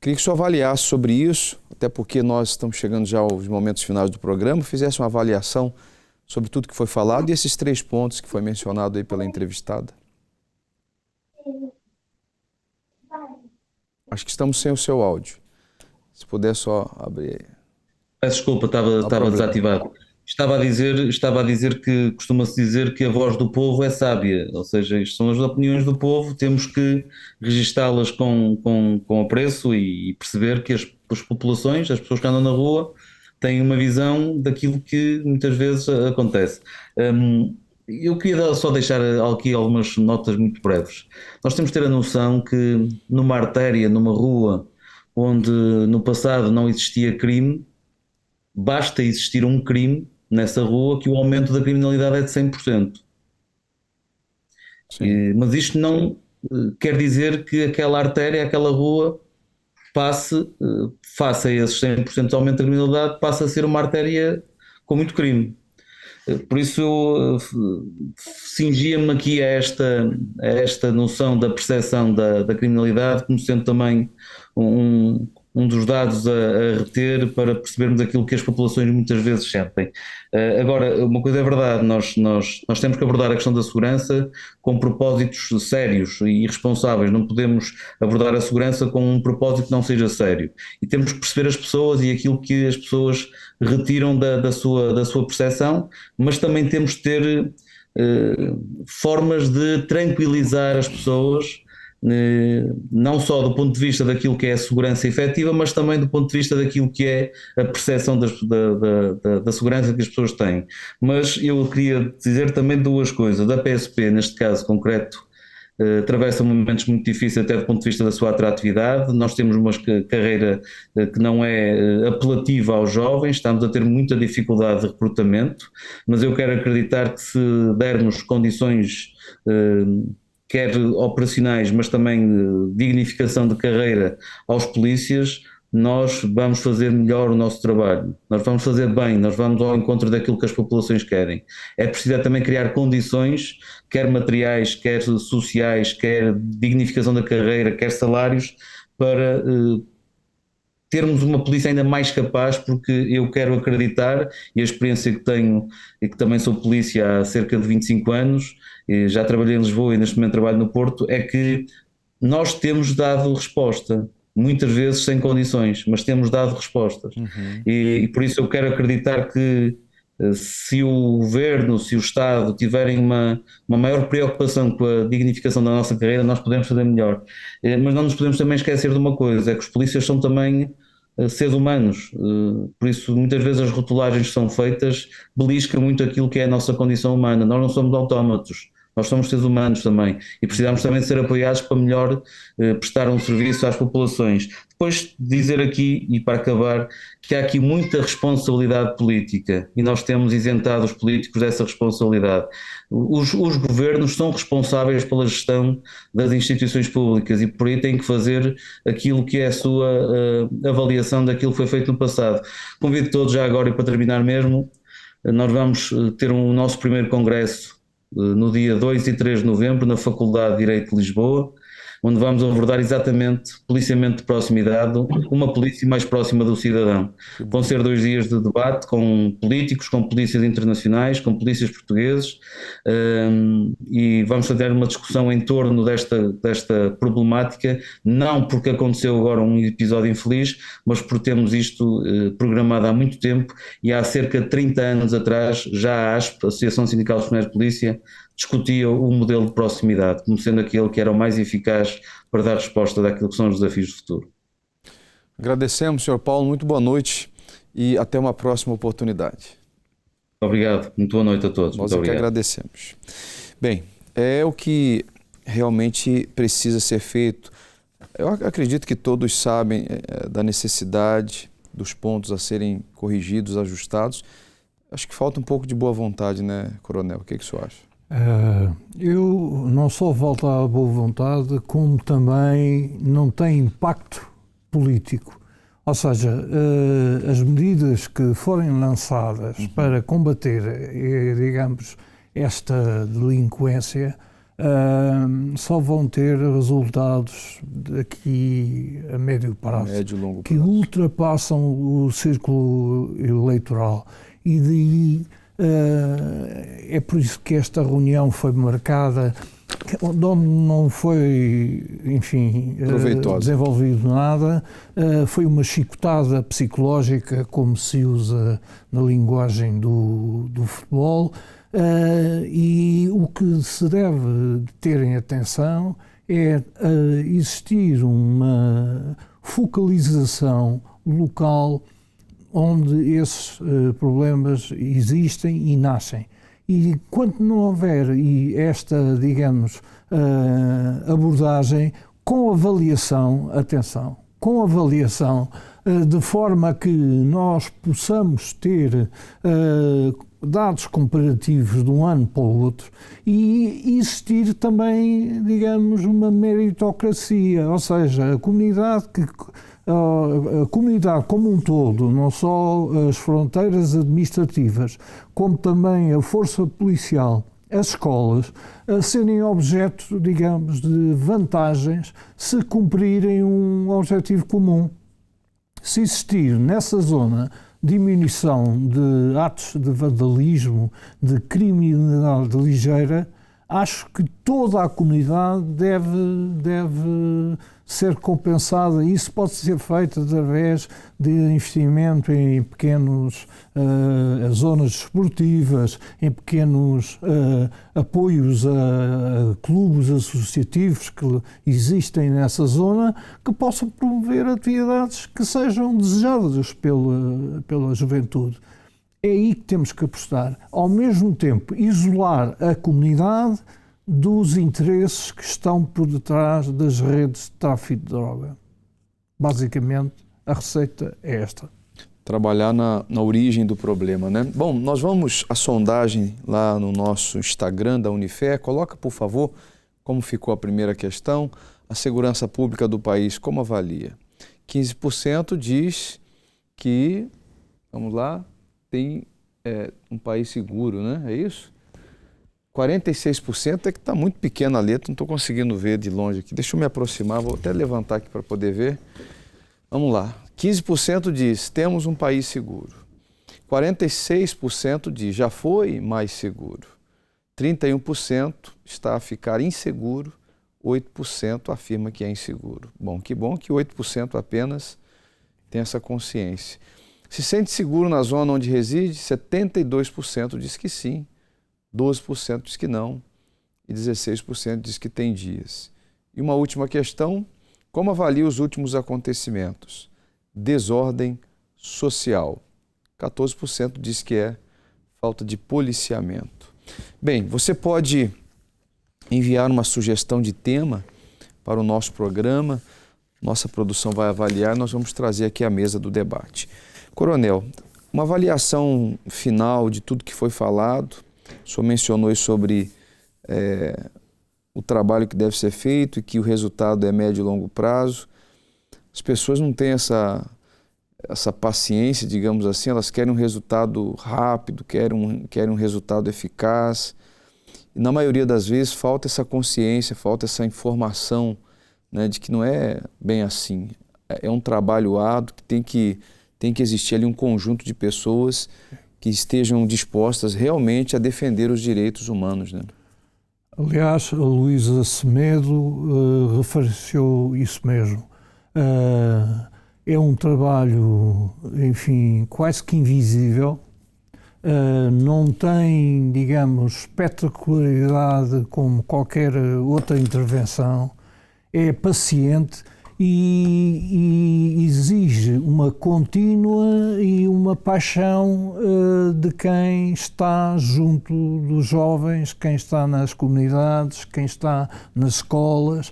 Queria que o senhor avaliasse sobre isso, até porque nós estamos chegando já aos momentos finais do programa, fizesse uma avaliação sobre tudo que foi falado e esses 3 pontos que foi mencionado aí pela entrevistada. Acho que estamos sem o seu áudio. Se puder só abrir aí. Peço desculpa, estava desativado. Estava a dizer que costuma-se dizer que a voz do povo é sábia, ou seja, isto são as opiniões do povo, temos que registá-las com apreço e perceber que as populações, as pessoas que andam na rua, têm uma visão daquilo que muitas vezes acontece. Eu queria só deixar aqui algumas notas muito breves. Nós temos que ter a noção que numa artéria, numa rua, onde no passado não existia crime, basta existir um crime nessa rua que o aumento da criminalidade é de 100%. Mas isto não quer dizer que aquela artéria, aquela rua, face a esses 100% de aumento da criminalidade, passe a ser uma artéria com muito crime. Por isso eu cingia-me aqui a esta noção da percepção da criminalidade como sendo também um dos dados a reter para percebermos aquilo que as populações muitas vezes sentem. Agora, uma coisa é verdade, nós temos que abordar a questão da segurança com propósitos sérios e responsáveis, não podemos abordar a segurança com um propósito que não seja sério. E temos que perceber as pessoas e aquilo que as pessoas retiram da sua percepção, mas também temos que ter formas de tranquilizar as pessoas não só do ponto de vista daquilo que é a segurança efetiva, mas também do ponto de vista daquilo que é a percepção da segurança que as pessoas têm. Mas eu queria dizer também duas coisas. A PSP, neste caso concreto, atravessa momentos muito difíceis até do ponto de vista da sua atratividade. Nós temos uma carreira que não é apelativa aos jovens, estamos a ter muita dificuldade de recrutamento, mas eu quero acreditar que se dermos condições quer operacionais, mas também dignificação de carreira aos polícias, nós vamos fazer melhor o nosso trabalho, nós vamos fazer bem, nós vamos ao encontro daquilo que as populações querem. É preciso também criar condições, quer materiais, quer sociais, quer dignificação da carreira, quer salários, para termos uma polícia ainda mais capaz, porque eu quero acreditar, e a experiência que tenho, e que também sou polícia há cerca de 25 anos, já trabalhei em Lisboa e neste momento trabalho no Porto, é que nós temos dado resposta, muitas vezes sem condições, mas temos dado respostas. E por isso eu quero acreditar que se o Governo, se o Estado tiverem uma maior preocupação com a dignificação da nossa carreira, nós podemos fazer melhor. Mas não nos podemos também esquecer de uma coisa, é que os polícias são também seres humanos, por isso muitas vezes as rotulagens que são feitas beliscam muito aquilo que é a nossa condição humana. Nós não somos autómatos, nós somos seres humanos também e precisamos também de ser apoiados para melhor prestar um serviço às populações. Depois dizer aqui, e para acabar, que há aqui muita responsabilidade política e nós temos isentado os políticos dessa responsabilidade. Os governos são responsáveis pela gestão das instituições públicas e por aí têm que fazer aquilo que é a sua avaliação daquilo que foi feito no passado. Convido todos já agora, e para terminar mesmo, nós vamos ter o nosso primeiro congresso no dia 2 e 3 de novembro na Faculdade de Direito de Lisboa, onde vamos abordar exatamente policiamento de proximidade, uma polícia mais próxima do cidadão. Vão ser 2 dias de debate com políticos, com polícias internacionais, com polícias portugueses, e vamos fazer uma discussão em torno desta problemática, não porque aconteceu agora um episódio infeliz, mas porque temos isto programado há muito tempo e há cerca de 30 anos atrás já a ASP, Associação Sindical dos Funcionários de Polícia, discutia o modelo de proximidade como sendo aquele que era o mais eficaz para dar resposta daquilo que são os desafios do futuro. Agradecemos, Sr. Paulo, muito boa noite e até uma próxima oportunidade. Obrigado, muito boa noite a todos. Nós muito obrigado. Que agradecemos. Bem, é o que realmente precisa ser feito. Eu acredito que todos sabem da necessidade dos pontos a serem corrigidos, ajustados. Acho que falta um pouco de boa vontade, né, Coronel? O que o senhor acha? Eu não só falta a boa vontade, como também não tem impacto político. Ou seja, as medidas que forem lançadas para combater, digamos, esta delinquência, só vão ter resultados daqui a médio prazo, longo prazo, que ultrapassam o círculo eleitoral. E daí é por isso que esta reunião foi marcada, onde não foi, enfim, desenvolvido nada, foi uma chicotada psicológica, como se usa na linguagem do futebol, e o que se deve ter em atenção é existir uma focalização local onde esses problemas existem e nascem. E enquanto não houver esta, digamos, abordagem com avaliação, atenção, com avaliação, de forma que nós possamos ter dados comparativos de um ano para o outro e existir também, digamos, uma meritocracia, ou seja, a comunidade como um todo, não só as fronteiras administrativas, como também a força policial, as escolas, a serem objeto, digamos, de vantagens se cumprirem um objetivo comum. Se existir nessa zona diminuição de atos de vandalismo, de criminalidade ligeira, acho que toda a comunidade deve ser compensada. Isso pode ser feito através de investimento em pequenos zonas desportivas, em pequenos apoios a clubes associativos que existem nessa zona, que possam promover atividades que sejam desejadas pela juventude. É aí que temos que apostar. Ao mesmo tempo, isolar a comunidade dos interesses que estão por detrás das redes de tráfico de droga. Basicamente, a receita é esta. Trabalhar na origem do problema, né? Bom, nós vamos à sondagem lá no nosso Instagram da Unife. Coloca, por favor, como ficou a primeira questão. A segurança pública do país, como avalia? 15% diz que, vamos lá, tem um país seguro, né? É isso? 46% é que está muito pequena a letra, não estou conseguindo ver de longe aqui. Deixa eu me aproximar, vou até levantar aqui para poder ver. Vamos lá. 15% diz, temos um país seguro. 46% diz, já foi mais seguro. 31% está a ficar inseguro. 8% afirma que é inseguro. Bom que 8% apenas tem essa consciência. Se sente seguro na zona onde reside, 72% diz que sim. 12% diz que não e 16% diz que tem dias. E uma última questão, como avalia os últimos acontecimentos? Desordem social. 14% diz que é falta de policiamento. Bem, você pode enviar uma sugestão de tema para o nosso programa, nossa produção vai avaliar e nós vamos trazer aqui à mesa do debate. Coronel, uma avaliação final de tudo que foi falado. O senhor mencionou sobre o trabalho que deve ser feito e que o resultado é médio e longo prazo. As pessoas não têm essa paciência, digamos assim, elas querem um resultado rápido, querem um resultado eficaz. E na maioria das vezes falta essa consciência, falta essa informação, né, de que não é bem assim. É um trabalho árduo que tem que existir ali um conjunto de pessoas que estejam dispostas realmente a defender os direitos humanos, né? Aliás, a Luísa Semedo referenciou isso mesmo. É um trabalho, enfim, quase que invisível, não tem, digamos, espetacularidade como qualquer outra intervenção, é paciente e exige uma contínua e uma paixão de quem está junto dos jovens, quem está nas comunidades, quem está nas escolas.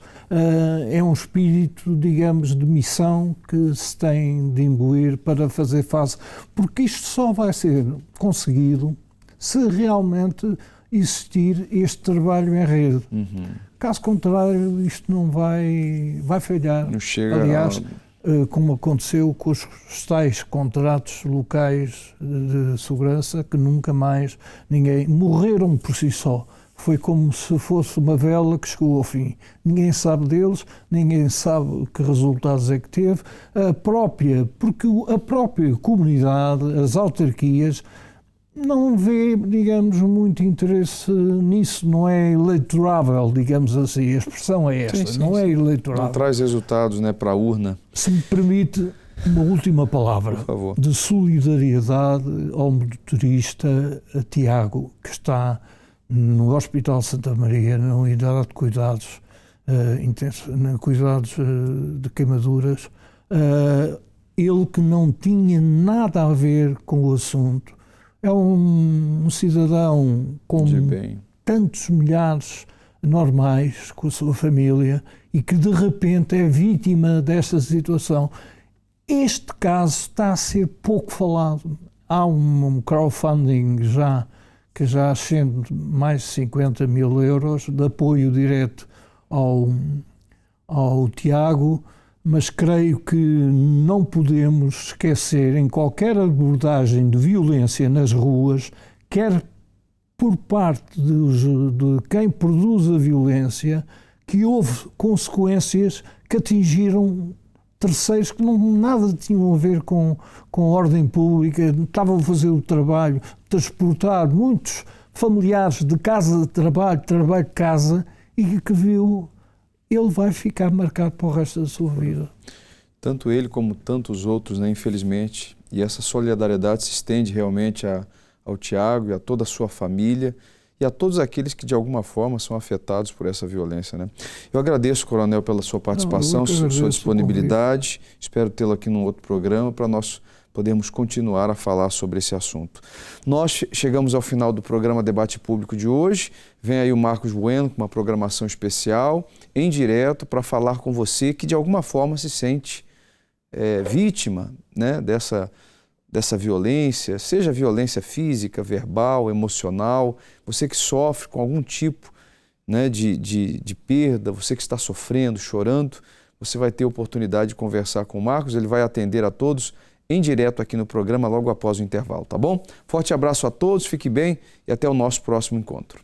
É um espírito, digamos, de missão que se tem de imbuir para fazer face, porque isto só vai ser conseguido se realmente existir este trabalho em rede. Caso contrário, isto não vai falhar. Não chega. Aliás, como aconteceu com os tais contratos locais de segurança, que nunca mais ninguém... Morreram por si só. Foi como se fosse uma vela que chegou ao fim. Ninguém sabe deles, ninguém sabe que resultados é que teve. Porque a própria comunidade, as autarquias, não vê, digamos, muito interesse nisso, não é eleitorável, digamos assim, a expressão é esta, sim, não é eleitorável. Não traz resultados, né, para a urna. Se me permite uma última palavra, por favor, de solidariedade ao motorista Tiago, que está no Hospital Santa Maria, na unidade de cuidados de queimaduras, ele que não tinha nada a ver com o assunto. É um cidadão como tantos milhares normais, com a sua família, e que de repente é vítima desta situação. Este caso está a ser pouco falado. Há um crowdfunding que já ascende mais de 50 mil euros de apoio direto ao Tiago, mas creio que não podemos esquecer, em qualquer abordagem de violência nas ruas, quer por parte de quem produz a violência, que houve consequências que atingiram terceiros que nada tinham a ver com a ordem pública, estavam a fazer o trabalho, transportar muitos familiares de casa de trabalho de casa, e que viu, ele vai ficar marcado para o resto da sua vida. Tanto ele como tantos outros, né, infelizmente, e essa solidariedade se estende realmente ao Tiago e a toda a sua família e a todos aqueles que de alguma forma são afetados por essa violência, né? Eu agradeço, Coronel, pela sua participação, sua disponibilidade. Espero tê-lo aqui num outro programa para nós podermos continuar a falar sobre esse assunto. Nós chegamos ao final do programa Debate Público de hoje. Vem aí o Marcos Bueno com uma programação especial, em direto, para falar com você que de alguma forma se sente vítima, né, dessa violência, seja violência física, verbal, emocional, você que sofre com algum tipo, né, de perda, você que está sofrendo, chorando, você vai ter a oportunidade de conversar com o Marcos, ele vai atender a todos em direto aqui no programa logo após o intervalo, tá bom? Forte abraço a todos, fique bem e até o nosso próximo encontro.